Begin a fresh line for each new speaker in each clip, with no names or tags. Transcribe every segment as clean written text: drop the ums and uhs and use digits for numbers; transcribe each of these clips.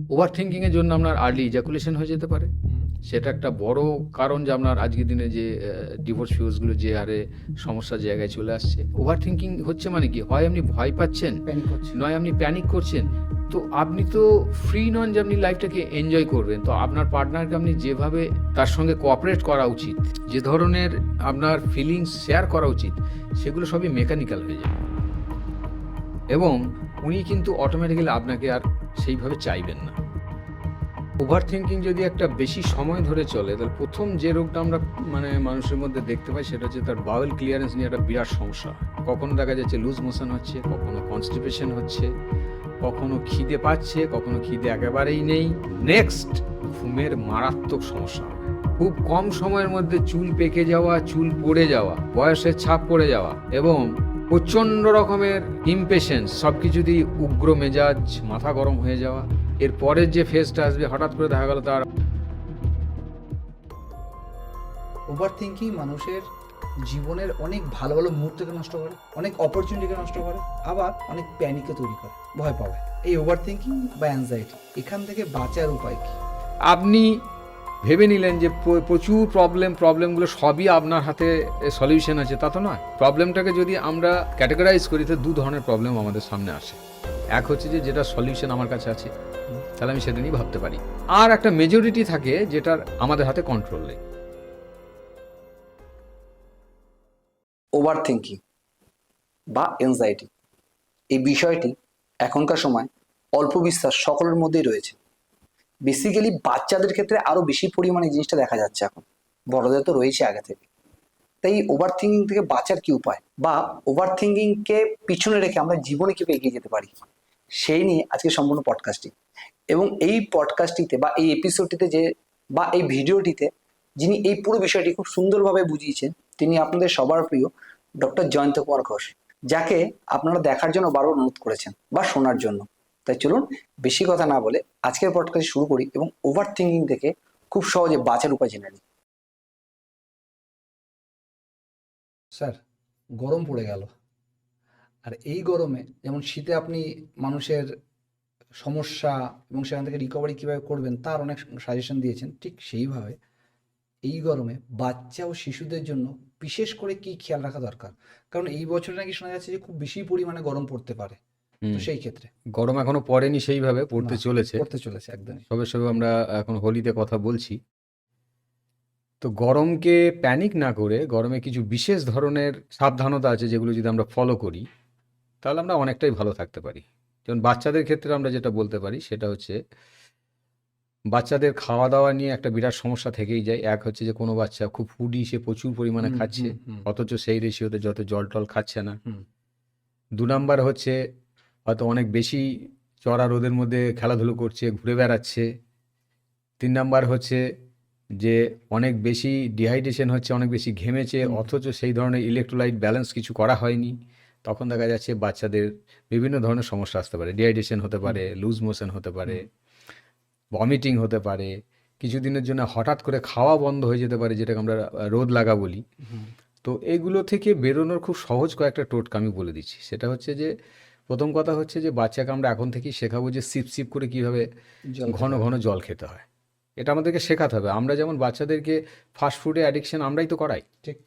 Over থিঙ্কিংয়ের জন্য আপনার early ejaculation হয়ে যেতে পারে। সেটা একটা বড় কারণ যে আপনার আজকের দিনে যে ডিভোর্স ফিউজগুলো যে হারে সমস্যার জায়গায় চলে আসছে। ওভার থিঙ্কিং হচ্ছে মানে কি, হয় আপনি ভয় পাচ্ছেন,
প্যানিক হচ্ছে।
নয় আপনি প্যানিক করছেন। তো আপনি তো ফ্রি নন যে আপনি লাইফটাকে এনজয় করবেন। তো আপনার পার্টনারকে আপনি যেভাবে তার সঙ্গে কোঅপারেট করা উচিত, যে ধরনের আপনার ফিলিংস শেয়ার করা উচিত, সেগুলো সবই মেকানিক্যাল হয়ে যাবে এবং উনি কিন্তু অটোমেটিক্যালি আপনাকে আর সেইভাবে চাইবেন না। ওভার থিঙ্কিং যদি একটা বেশি সময় ধরে চলে, তাহলে প্রথম যে রোগটা আমরা মানুষের মধ্যে দেখতে পাই সেটা হচ্ছে তার বাউল ক্লিয়ারেন্স নিয়ে একটা বিরাট সমস্যা। কখনো দেখা যাচ্ছে লুজ মোশন হচ্ছে, কখনো কনস্টিপেশন হচ্ছে, কখনো খিদে পাচ্ছে, কখনো খিদে একেবারেই নেই। নেক্সট, ঘুমের মারাত্মক সমস্যা হবে। খুব কম সময়ের মধ্যে চুল পেকে যাওয়া, চুল পড়ে যাওয়া, বয়সের ছাপ পড়ে যাওয়া এবং প্রচণ্ড রকমের ইমপেশেন্স, সব কিছুতেই উগ্র মেজাজ, মাথা গরম হয়ে যাওয়া। এর পরের যে ফেজটা আসবে, হঠাৎ করে দেখা গেল তার
ওভার থিঙ্কিং মানুষের জীবনের অনেক ভালো ভালো মুহূর্তকে নষ্ট করে, অনেক অপরচুনিটিকে নষ্ট করে, আবার অনেক প্যানিকও তৈরি করে, ভয় পাবে। এই ওভার থিঙ্কিং বা অ্যাংজাইটি, এখান থেকে বাঁচার উপায় কি?
আপনি ভেবে নিলেন যে প্রচুর প্রবলেমগুলো সবই আপনার হাতে সলিউশন আছে, তা তো নয়। প্রবলেমটাকে যদি আমরা ক্যাটেগরাইজ করি, তো দু ধরনের প্রবলেম আমাদের সামনে আসে। এক হচ্ছে যে যেটা সলিউশন আমার কাছে আছে, তাহলে আমি সেটা নিয়ে ভাবতে পারি। আর একটা মেজরিটি থাকে যেটার আমাদের হাতে কন্ট্রোল নেই।
ওভার থিঙ্কিং বা এনজাইটি, এই বিষয়টি এখনকার সময় অল্প বিস্তার সকলের মধ্যেই রয়েছে। বেসিক্যালি বাচ্চাদের ক্ষেত্রে আরো বেশি পরিমাণে এই জিনিসটা দেখা যাচ্ছে এখন, বড়দের তো রয়েছে আগে থেকে। তাই ওভার থিঙ্কিং থেকে বাঁচার কি উপায়, বা ওভার থিঙ্কিংকে পিছনে রেখে আমরা জীবনে কিভাবে এগিয়ে যেতে পারি, সেই নিয়ে আজকে সম্পূর্ণ পডকাস্টটি। এবং এই পডকাস্টটিতে বা এই এপিসোডটিতে বা এই ভিডিওটিতে যিনি এই পুরো বিষয়টি খুব সুন্দরভাবে বুঝিয়েছেন, তিনি আপনাদের সবার প্রিয় ডক্টর জয়ন্ত কুমার ঘোষ, যাকে আপনারা দেখার জন্য বারবার অনুরোধ করেছেন বা শোনার জন্য। তাই চলুন বেশি কথা না বলে আজকের পডকাস্ট শুরু করি এবং ওভার থিঙ্কিং থেকে খুব সহজে বাঁচার উপায় জেনে নিই।
স্যার, গরম পড়ে গেল, আর এই গরমে যেমন শীতে আপনি মানুষের সমস্যা এবং সেখান থেকে রিকভারি কীভাবে করবেন তার অনেক সাজেশন দিয়েছেন, ঠিক সেইভাবে এই গরমে বাচ্চা ও শিশুদের জন্য বিশেষ করে কি খেয়াল রাখা দরকার? কারণ এই বছরে নাকি শোনা যাচ্ছে যে খুব বেশি পরিমাণে গরম পড়তে পারে। তো সেই ক্ষেত্রে
গরম এখনো পড়েনি সেইভাবে, পড়তে
না,
চলেছে।
পড়তে চলেছে একদমই।
সবে সবে আমরা এখন হোলিতে কথা বলছি। তো গরমকে প্যানিক না করে, গরমে কিছু বিশেষ ধরনের সাবধানতা আছে যেগুলো যদি আমরা ফলো করি, তাহলে আমরা অনেকটাই ভালো থাকতে পারি। যেমন বাচ্চাদের ক্ষেত্রে আমরা যেটা বলতে পারি সেটা হচ্ছে, বাচ্চাদের খাওয়া দাওয়া নিয়ে একটা বিরাট সমস্যা থেকেই যায়। এক হচ্ছে যে কোনো বাচ্চা খুব ফুডি, সে প্রচুর পরিমাণে খাচ্ছে, অথচ সেই রেশিওতে যত জল টল খাচ্ছে না। 2 নাম্বার হচ্ছে হয়তো অনেক বেশি চড়া রোদের মধ্যে খেলাধুলো করছে, ঘুরে বেড়াচ্ছে। 3 নাম্বার হচ্ছে যে অনেক বেশি ডিহাইড্রেশন হচ্ছে, অনেক বেশি ঘেমেছে, অথচ সেই ধরনের ইলেকট্রোলাইট ব্যালেন্স কিছু করা হয়নি। তখন দেখা যাচ্ছে বাচ্চাদের বিভিন্ন ধরনের সমস্যা আসতে পারে। ডিহাইড্রেশন হতে পারে, লুজ মোশন হতে পারে, ভমিটিং হতে পারে, কিছুদিনের জন্য হঠাৎ করে খাওয়া বন্ধ হয়ে যেতে পারে, যেটাকে আমরা রোদ লাগা বলি। তো এইগুলো থেকে বেরোনোর খুব সহজ কয়েকটা টোটকা আমি বলে দিচ্ছি। সেটা হচ্ছে যে, প্রথম কথা হচ্ছে যে বাচ্চাকে আমরা এখন থেকেই শেখাবো যে সিপ সিপ করে কীভাবে ঘন ঘন জল খেতে হয়। এটা আমাদেরকে শেখাতে হবে। আমরা যেমন বাচ্চাদেরকে ফাস্টফুডে অ্যাডিকশন আমরাই তো করাই,
ঠিক।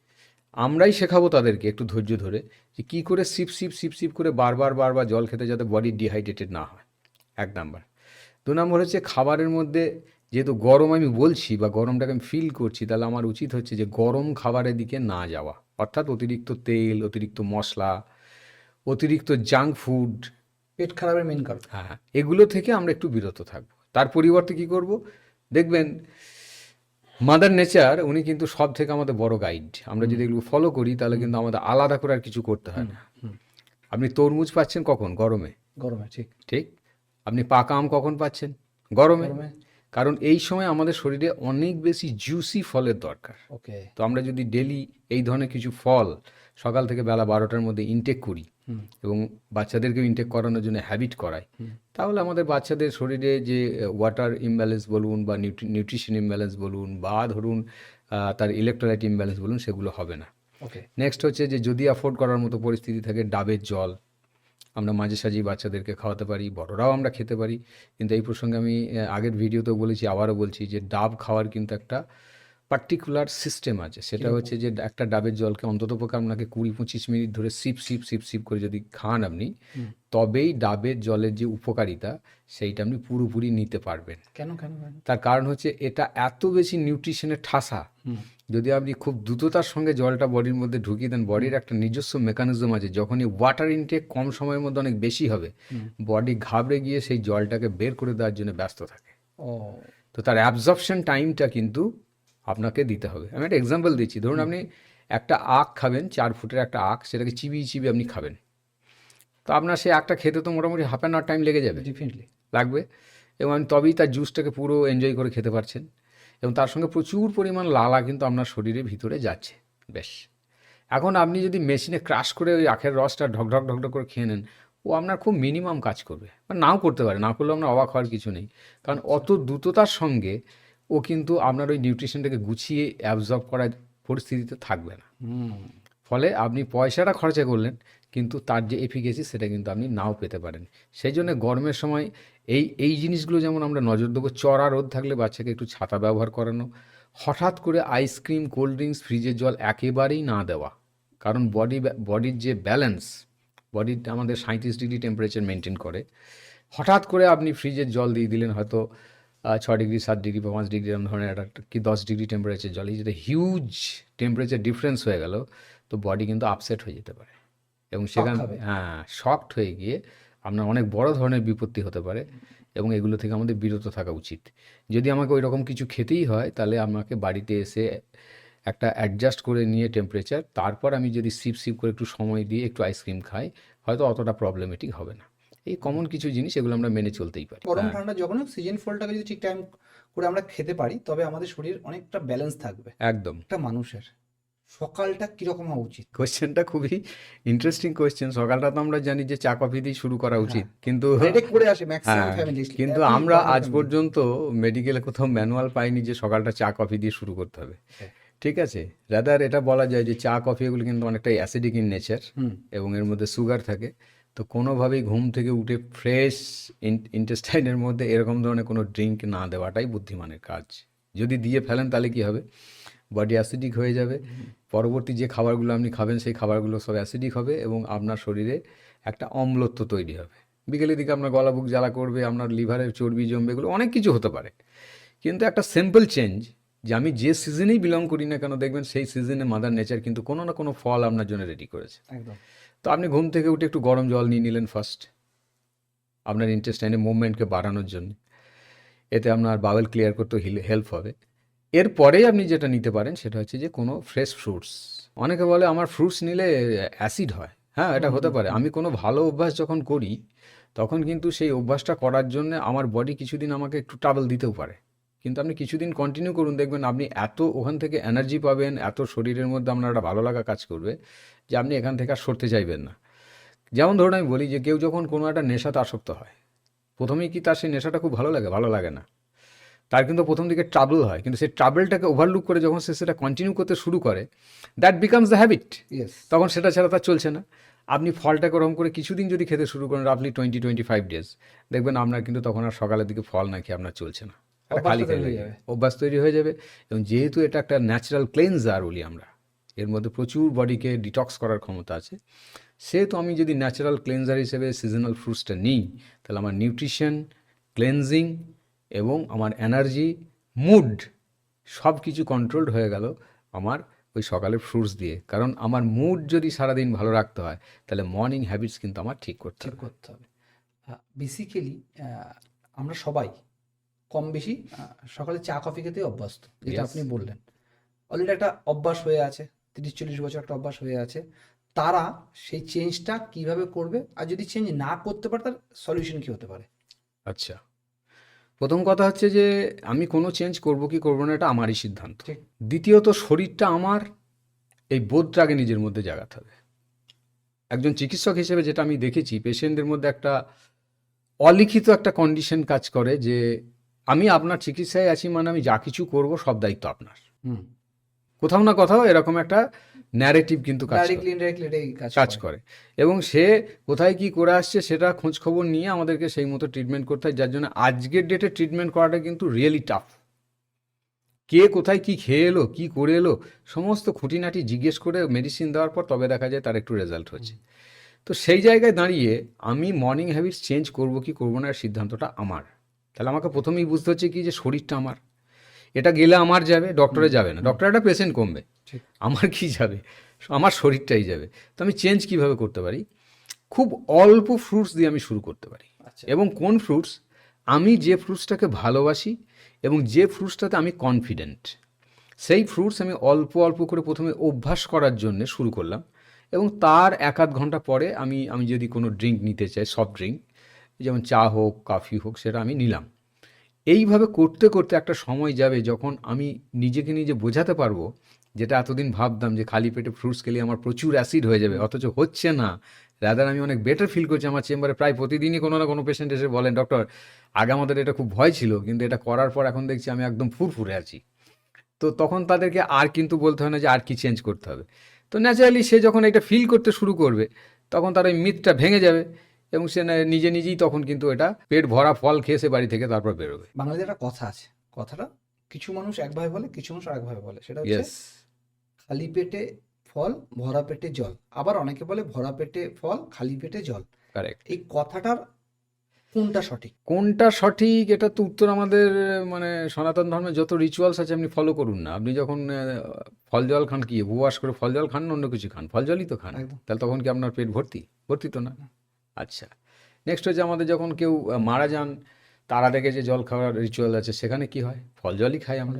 আমরাই শেখাবো তাদেরকে একটু ধৈর্য ধরে যে কী করে সিপ সিপ সিপ সিপ করে বারবার বারবার জল খেতে, যাতে বডি ডিহাইড্রেটেড না হয়। 1 নাম্বার। 2 নম্বর হচ্ছে খাবারের মধ্যে, যেহেতু গরম আমি বলছি বা গরমটাকে আমি ফিল করছি, তাহলে আমার উচিত হচ্ছে যে গরম খাবারের দিকে না যাওয়া। অর্থাৎ অতিরিক্ত তেল, অতিরিক্ত মশলা, অতিরিক্ত জাঙ্ক ফুড,
পেট খারাপের মেন কারণ।
হ্যাঁ, এগুলো থেকে আমরা একটু বিরত থাকবো। তার পরিবর্তে কি করব, দেখবেন মাদার নেচার উনি কিন্তু সব থেকে আমাদের বড় গাইড। আমরা যদি এগুলো ফলো করি তাহলে কিন্তু আমাদের আলাদা করে আর কিছু করতে হয় না। আপনি তরমুজ পাচ্ছেন কখন? গরমে।
গরমে, ঠিক।
ঠিক। আপনি পাকা আম কখন পাচ্ছেন? গরমে।
গরমে।
কারণ এই সময় আমাদের শরীরে অনেক বেশি জুসি ফলের দরকার।
ওকে।
তো আমরা যদি ডেলি এই ধরনের কিছু ফল সকাল থেকে বেলা 12টার মধ্যে ইনটেক করি এবং বাচ্চাদেরকেও ইনটেক করানোর জন্য হ্যাবিট করাই, তাহলে আমাদের বাচ্চাদের শরীরে যে ওয়াটার ইমব্যালেন্স বলুন বা নিউট্রিশন ইমব্যালেন্স বলুন বা ধরুন তার ইলেকট্রোলাইট ইমব্যালেন্স বলুন, সেগুলো হবে না।
ওকে।
নেক্সট হচ্ছে যে যদি অ্যাফোর্ড করার মতো পরিস্থিতি থাকে, ডাবের জল, আমরা মাঝে সাঝেই বাচ্চাদেরকে খাওয়াতে পারি, বড়রাও আমরা খেতে পারি। কিন্তু এই প্রসঙ্গে আমি আগের ভিডিওতেও বলেছি, আবারও বলছি যে ডাব খাওয়ার কিন্তু একটা পার্টিকুলার সিস্টেম আছে। সেটা
কিরকম?
হচ্ছে যে একটা ডাবের জলকে অন্ততপক্ষে আপনাকে 20-25 মিনিট ধরে সিপ সিপ সিপ সিপ করে যদি খান আপনি,
হুম।
তবেই ডাবের জলের যে উপকারিতা সেইটা আপনি পুরোপুরি নিতে পারবেন।
কেন কেন কেন?
তার কারণ হচ্ছে এটা এত বেশি নিউট্রিশনের ঠাসা,
হুম।
যদি আপনি খুব দ্রুততার সঙ্গে জলটা বডির মধ্যে ঢুকিয়ে দেন, বডির একটা নিজস্ব মেকানিজম আছে, যখনই ওয়াটার ইনটেক কম সময়ের মধ্যে অনেক বেশি হবে,
হুম।
বডি ঘাবড়ে গিয়ে সেই জলটাকে বের করে দেওয়ার জন্য ব্যস্ত থাকে।
ও
তো তার অ্যাবজর্পশন টাইমটা কিন্তু আপনাকে দিতে হবে। আমি একটা এক্সাম্পল দিচ্ছি, ধরুন আপনি একটা আখ খাবেন, 4 ফুটের একটা আখ, সেটাকে চিবিয়ে চিবিয়ে আপনি খাবেন, তো আপনার সেই আখটা খেতে তো মোটামুটি হাফ অ্যান আওয়ার টাইম লেগে যাবে,
ডেফিনেটলি।
লাগবে। এবং আপনি তবেই তার জুসটাকে পুরো এনজয় করে খেতে পারছেন, এবং তার সঙ্গে প্রচুর পরিমাণ লালা কিন্তু আপনার শরীরের ভিতরে যাচ্ছে। বেশ, এখন আপনি যদি মেশিনে ক্রাশ করে ওই আখের রসটা ঢকঢক ঢকঢক করে খেয়ে নেন, ও আপনার খুব মিনিমাম কাজ করবে, বা নাও করতে পারে, না করলেও আপনার অবাক হওয়ার কিছু নেই। কারণ অত দ্রুততার সঙ্গে ও কিন্তু আপনার ওই নিউট্রিশনটাকে গুছিয়ে অ্যাবজর্ব করার পরিস্থিতিতে থাকবে না।
হুম।
ফলে আপনি পয়সাটা খরচা করলেন, কিন্তু তার যে এফিকেসি সেটা কিন্তু আপনি নাও পেতে পারেন। সেই জন্য গরমের সময় এই জিনিসগুলো যেমন আমরা নজর দেবো, চড়া রোদ থাকলে বাচ্চাকে একটু ছাতা ব্যবহার করানো, হঠাৎ করে আইসক্রিম, কোল্ড ড্রিঙ্কস, ফ্রিজের জল একেবারেই না দেওয়া। কারণ বডির যে ব্যালেন্স, বডির আমাদের 37 ডিগ্রি টেম্পারেচার মেনটেন করে, হঠাৎ করে আপনি ফ্রিজের জল দিয়ে দিলেন হয়তো 6 ডিগ্রি, 7 ডিগ্রি বা 5 ডিগ্রি এরকম ধরনের একটা কি 10 ডিগ্রি টেম্পারেচার জল, এই যেটা হিউজ টেম্পারেচার ডিফারেন্স হয়ে গেল, তো বডি কিন্তু আপসেট হয়ে যেতে পারে, এবং সেখানে
খাবে।
শকড হয়ে গিয়ে আপনার অনেক বড় ধরনের বিপত্তি হতে পারে, এবং এগুলো থেকে আমাদের বিরত থাকা উচিত। যদি আমাকে ওই রকম কিছু খেতেই হয়, তাহলে আমাকে বাড়িতে এসে একটা অ্যাডজাস্ট করে নিয়ে টেম্পারেচার, তারপর আমি যদি সিপ সিপ করে একটু সময় দিয়ে একটু আইসক্রিম খাই, হয়তো অতটা প্রবলেমেটিক হবে না। এই কমন কিছু জিনিস, এগুলো আমরা মেনে চলতেই পারি।
গরম
হ্যাঁ,
ঠান্ডা যখন সিজন ফলটাকে যদি ঠিক টাইম করে আমরা খেতে পারি, তবে আমাদের শরীর অনেকটা ব্যালেন্স থাকবে।
একদম।
একটা মানুষের সকালটা কিরকম হওয়া উচিত?
কোয়েশ্চেনটা খুবই ইন্টারেস্টিং কোয়েশ্চেন। সকালটা তো আমরা জানি যে চা কফি দিয়ে শুরু করা উচিত, কিন্তু
ব্রেডে করে আসে ম্যাক্সিমাম
হ্যাঁ,
ফ্যামিলি।
কিন্তু আমরা আজ পর্যন্ত মেডিকেলে কোথাও ম্যানুয়াল পাইনি যে সকালটা চা কফি দিয়ে শুরু করতে হবে। ঠিক আছে, রাদার এটা বলা যায় যে চা কফি এগুলো কিন্তু অনেকটাই অ্যাসিডিক ইন নেচার, এবং এর মধ্যে সুগার থাকে। তো কোনোভাবেই ঘুম থেকে উঠে ফ্রেশ ইন্টেস্টাইনের মধ্যে এরকম ধরনের কোনো ড্রিঙ্ক না দেওয়াটাই বুদ্ধিমানের কাজ। যদি দিয়ে ফেলেন তাহলে কি হবে, বডি অ্যাসিডিক হয়ে যাবে, পরবর্তী যে খাবারগুলো আপনি খাবেন সেই খাবারগুলো সব অ্যাসিডিক হবে, এবং আপনার শরীরে একটা অম্লত্ব তৈরি হবে। বিকেলের দিকে আপনার গলা বুক জ্বালা করবে, আপনার লিভারের চর্বি জমবে, এগুলো অনেক কিছু হতে পারে। কিন্তু একটা সিম্পল চেঞ্জ, যে আমি যে সিজনেই বিলং করি না কেন, দেখবেন সেই সিজনে মাদার নেচার কিন্তু কোনো না কোনো ফল আপনার জন্য রেডি করেছে।
একদম।
তো আপনি ঘুম থেকে উঠে একটু গরম জল নিয়ে নিলেন ফার্স্ট, আপনার ইন্টেস্টাইনের মুভমেন্টকে বাড়ানোর জন্য, এতে আপনার বাওয়েল ক্লিয়ার করতে হেল্প হবে। এরপরেই আপনি যেটা নিতে পারেন সেটা হচ্ছে যে কোনো ফ্রেশ ফ্রুটস। অনেকে বলে আমার ফ্রুটস নিলে অ্যাসিড হয়। হ্যাঁ, এটা হতে পারে। আমি কোনো ভালো অভ্যাস যখন করি, তখন কিন্তু সেই অভ্যাসটা করার জন্য আমার বডি কিছুদিন আমাকে একটু ট্রাবল দিতেও পারে। কিন্তু আপনি কিছুদিন কন্টিনিউ করুন, দেখবেন আপনি এত ওখান থেকে এনার্জি পাবেন, এত শরীরের মধ্যে আপনার একটা ভালো লাগা কাজ করবে, যে আপনি এখান থেকে আর সরতে চাইবেন না। যেমন ধরুন আমি বলি যে কেউ যখন কোনো একটা নেশাতে আসক্ত হয়, প্রথমেই কি তার সেই নেশাটা খুব ভালো লাগে? ভালো লাগে না। তার কিন্তু প্রথম দিকে ট্রাবল হয়, কিন্তু সেই ট্রাবলটাকে ওভারলুক করে যখন সে সেটা কন্টিনিউ করতে শুরু করে, that becomes the habit.
Yes.
তখন সেটা ছাড়া তার চলছে না। আপনি ফলটাকে ওরকম করে কিছুদিন যদি খেতে শুরু করেন, রাফলি 20-25 ডেজ, দেখবেন আপনার কিন্তু তখন আর সকালের দিকে ফল না খেয়ে আপনার চলছে না, একটা খালি
অভ্যাসটা
খালি
তৈরি হয়ে
লাগে,
যাবে।
অভ্যাস তৈরি হয়ে যাবে। এবং যেহেতু এটা একটা ন্যাচারাল ক্লেনজার বলি আমরা, এর মধ্যে প্রচুর বডিকে ডিটক্স করার ক্ষমতা আছে, সেহেতু আমি যদি ন্যাচারাল ক্লেনজার হিসেবে সিজনাল ফ্রুটসটা নিই, তাহলে আমার নিউট্রিশন, ক্লেনজিং এবং আমার এনার্জি, মুড, সব কিছু কন্ট্রোলড হয়ে গেল আমার ওই সকালের ফ্রুটস দিয়ে। কারণ আমার মুড যদি সারাদিন ভালো রাখতে হয়, তাহলে মর্নিং হ্যাবিটস কিন্তু আমার ঠিক করতে
ঠিক
হবে।
করতে হবে। বেসিক্যালি আমরা সবাই কম বেশি সকালে চা কফি খেতে অভ্যস্ত, যেটা
Yes.
আপনি বললেন। অলরেডি একটা অভ্যাস হয়ে আছে, 30-40 বছর একটা অভ্যাস হয়ে আছে। তারা সেই চেঞ্জটা কিভাবে করবে, আর যদি চেঞ্জ না করতে পারে তার সলিউশন কি হতে পারে?
আচ্ছা, প্রথম কথা হচ্ছে যে আমি কোনো চেঞ্জ করব কি করবো না, এটা আমারই সিদ্ধান্ত।
ঠিক।
দ্বিতীয়ত, শরীরটা আমার এই বোধটাকে নিজের মধ্যে জাগাতে হবে। একজন চিকিৎসক হিসেবে যেটা আমি দেখেছি, পেশেন্টদের মধ্যে একটা অলিখিত একটা কন্ডিশন কাজ করে যে আমি আপনার চিকিৎসায় আছি, মানে আমি যা কিছু করব সব দায়িত্ব আপনার।
হুম।
কোথাও না কোথাও এরকম একটা ন্যারেটিভ কিন্তু কাজ করে
ডাইরেক্টলি ইনডাইরেক্টলি এটাই কাজ
কাজ
করে।
করে এবং সে কোথায় কি করে আসছে সেটা খোঁজ খবর নিয়ে আমাদেরকে সেই মতো ট্রিটমেন্ট করতে হয়, যার জন্য আজকের ডেটে ট্রিটমেন্ট করাটা কিন্তু রিয়েলি টাফ। কে কোথায় কি খেয়ে এলো, কি করে এলো, সমস্ত খুঁটিনাটি জিজ্ঞেস করে মেডিসিন দেওয়ার পর তবে দেখা যায় তার একটু রেজাল্ট হচ্ছে। তো সেই জায়গায় দাঁড়িয়ে আমি মর্নিং হ্যাবিটস চেঞ্জ করব কি করবো না, এর সিদ্ধান্তটা আমার। তাহলে আমাকে প্রথমেই বুঝতে হচ্ছে কি যে শরীরটা আমার, এটা গেলে আমার যাবে, ডক্টরে যাবে না, ডক্টর একটা পেশেন্ট কমবে,
ঠিক।
আমার কি যাবে, আমার শরীরটাই যাবে। তো আমি চেঞ্জ কিভাবে করতে পারি? খুব অল্প ফ্রুটস দিয়ে আমি শুরু করতে পারি।
আচ্ছা।
এবং কোন ফ্রুটস? আমি যে ফ্রুটসটাকে ভালোবাসি এবং যে ফ্রুটসটাতে আমি কনফিডেন্ট, সেই ফ্রুটস আমি অল্প অল্প করে প্রথমে অভ্যাস করার জন্য শুরু করলাম, এবং তার 1-8 ঘন্টা পরে আমি যদি কোনো ড্রিঙ্ক নিতে চাই, সফট ড্রিঙ্ক, যেমন চা হোক কফি হোক, সেটা আমি নিলাম। এইভাবে করতে করতে একটা সময় যাবে যখন আমি নিজেকে নিজে বোঝাতে পারবো, যেটা এতদিন ভাবতাম যে খালি পেটে ফ্রুটস খেলে আমার প্রচুর অ্যাসিড হয়ে যাবে, অথচ হচ্ছে না। রাদার আমি অনেক বেটার ফিল করছি। আমার চেম্বারে প্রায় প্রতিদিনই কোনো না কোনো পেশেন্ট এসে বলেন, ডক্টর আগে আমাদের এটা খুব ভয় ছিল, কিন্তু এটা করার পর এখন দেখছি আমি একদম ফুরফুরে আছি। তো তখন তাদেরকে আর কিন্তু বলতে হয় না যে আর কি চেঞ্জ করতে হবে। তো ন্যাচারালি সে যখন এটা ফিল করতে শুরু করবে, তখন তার ওই মিথটা ভেঙে যাবে এবং সে নিজে নিজেই তখন কিন্তু এটা পেট ভরা ফল খেয়ে সে বাড়ি থেকে তারপর বেরোবে।
বাংলাদেশে একটা কথা আছে, কথাটা কিছু মানুষ একভাবে বলে, কিছু মানুষ আরেকভাবে বলে। সেটা হচ্ছে
ইয়েস,
খালি পেটে ফল, ভরা পেটে জল। আবার অনেকে বলে ভরা পেটে ফল, খালি পেটে জল।
কারেক্ট।
এই কথাটার কোনটা সঠিক?
কোনটা সঠিক এটা তো উত্তর আমাদের মানে সনাতন ধর্মে যত রিচুয়ালস আছে আপনি ফলো করুন না। আপনি যখন ফল জল খান, কি উপবাস করে ফল জল খান না অন্য কিছু খান? ফল জলই তো খান।
একদম।
তাহলে তখন কি আপনার পেট ভর্তি? ভর্তি তো না। আচ্ছা, নেক্সট হচ্ছে আমাদের যখন কেউ মারা যান, তারা থেকে যে জল খাওয়ার রিচুয়াল আছে, সেখানে কি হয়? ফল জলই খাই আমরা।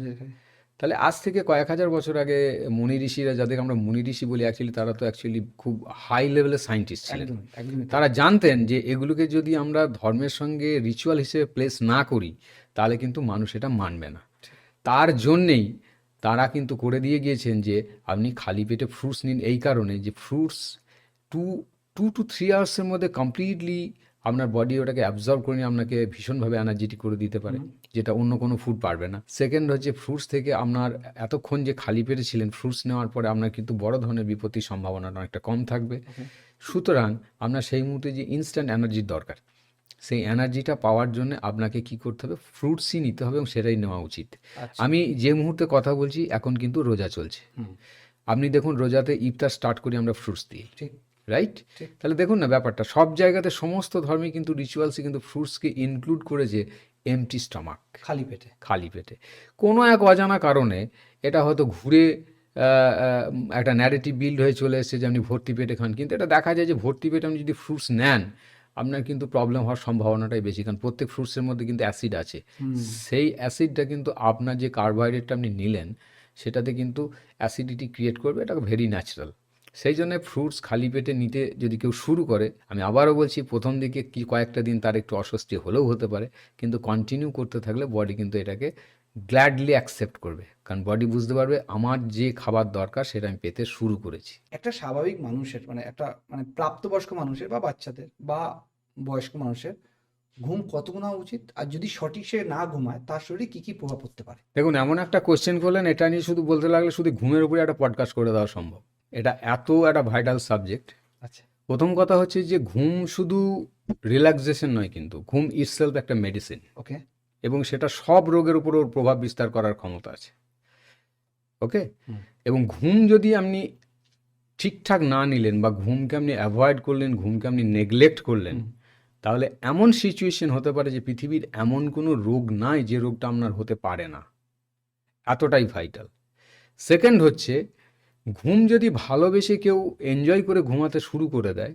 তাহলে আজ থেকে কয়েক হাজার বছর আগে মুনি ঋষিরা, যাদেরকে আমরা মুনি ঋষি বলি, অ্যাকচুয়ালি তারা তো অ্যাকচুয়ালি খুব হাই লেভেলের সায়েন্টিস্ট ছিলেন।
একদমই একদমই তাই।
তারা জানতেন যে এগুলোকে যদি আমরা ধর্মের সঙ্গে রিচুয়াল হিসেবে প্লেস না করি, তাহলে কিন্তু মানুষ এটা মানবে না। তার জন্যেই তারা কিন্তু করে দিয়ে গিয়েছেন যে আপনি খালি পেটে ফ্রুটস নিন, এই কারণে যে ফ্রুটস 2 to 3 আওয়ার্সের মধ্যে কমপ্লিটলি আপনার বডি ওটাকে অ্যাবজর্ব করে নিয়ে আপনাকে ভীষণভাবে এনার্জেটিক করে দিতে পারে, যেটা অন্য কোনো ফুড পারবে না। সেকেন্ড হচ্ছে ফ্রুটস থেকে আপনার এতক্ষণ যে খালি পেটে ছিলেন, ফ্রুটস নেওয়ার পরে আপনার কিন্তু বড় ধরনের বিপত্তির সম্ভাবনাটা অনেকটা কম থাকবে। সুতরাং আপনার সেই মুহূর্তে যে ইনস্ট্যান্ট এনার্জির দরকার, সেই এনার্জিটা পাওয়ার জন্য আপনাকে কি করতে হবে? ফ্রুটসই নিতে হবে এবং সেটাই নেওয়া উচিত।
আচ্ছা।
আমি যে মুহূর্তে কথা বলছি এখন কিন্তু রোজা চলছে।
হুম।
আপনি দেখুন রোজাতে ইফতার স্টার্ট করি আমরা ফ্রুটস দিয়ে,
ঠিক
রাইট?
ঠিক।
তাহলে দেখুন না ব্যাপারটা, সব জায়গাতে সমস্ত ধর্মে কিন্তু রিচুয়ালসে কিন্তু ফ্রুটসকে ইনক্লুড করেছে এমটি স্টমাক,
খালি পেটে।
খালি পেটে। কোনো এক অজানা কারণে এটা হয়তো ঘুরে একটা ন্যারেটিভ বিল্ড হয়ে চলে এসেছে যে আপনি ভর্তি পেটে খান, কিন্তু এটা দেখা যায় যে ভর্তি পেটে আপনি যদি ফ্রুটস নেন, আপনার কিন্তু প্রবলেম হওয়ার সম্ভাবনাটাই বেশি, কারণ প্রত্যেক ফ্রুটসের মধ্যে কিন্তু অ্যাসিড আছে। সেই অ্যাসিডটা কিন্তু আপনার যে কার্বোহাইড্রেটটা আপনি নিলেন, সেটাতে কিন্তু অ্যাসিডিটি ক্রিয়েট করবে, এটা ভেরি ন্যাচারাল। সেই জন্য ফ্রুটস খালি পেটে নিতে যদি কেউ শুরু করে, আমি আবারও বলছি, প্রথম দিকে কি কয়েকটা দিন তার একটু অস্বস্তি হলেও হতে পারে, কিন্তু কন্টিনিউ করতে থাকলে বডি কিন্তু এটাকে গ্ল্যাডলি অ্যাকসেপ্ট করবে, কারণ বডি বুঝতে পারবে আমার যে খাবার দরকার সেটা আমি পেতে শুরু করেছি।
একটা স্বাভাবিক মানুষের, মানে একটা প্রাপ্তবয়স্ক মানুষের বা বাচ্চাদের বা বয়স্ক মানুষের ঘুম কতক্ষণ হওয়া উচিত? আর যদি সঠিক সে না ঘুমায়, তার শরীরে কি কি প্রভাব পড়তে পারে?
দেখুন, এমন একটা কোশ্চেন করলেন, এটা নিয়ে শুধু বলতে লাগলে শুধু ঘুমের উপরে একটা পডকাস্ট করে দেওয়া সম্ভব। এটা এত একটা ভাইটাল সাবজেক্ট।
আচ্ছা।
প্রথম কথা হচ্ছে যে ঘুম শুধু রিল্যাক্সেশন নয়, কিন্তু ঘুম ইটসেলফ একটা মেডিসিন,
ওকে।
এবং সেটা সব রোগের উপর ওর প্রভাব বিস্তার করার ক্ষমতা আছে। ওকে।
হুম।
এবং ঘুম যদি আপনি ঠিকঠাক না নিলেন বা ঘুমকে আপনি অ্যাভয়েড করলেন, ঘুমকে আপনি নেগলেক্ট করলেন, তাহলে এমন সিচুয়েশন হতে পারে যে পৃথিবীর এমন কোনো রোগ নাই যে রোগটা আপনার হতে পারে না, এতটাই ভাইটাল। সেকেন্ড হচ্ছে, ঘুম যদি ভালোবেসে কেউ এনজয় করে ঘুমাতে শুরু করে দেয়,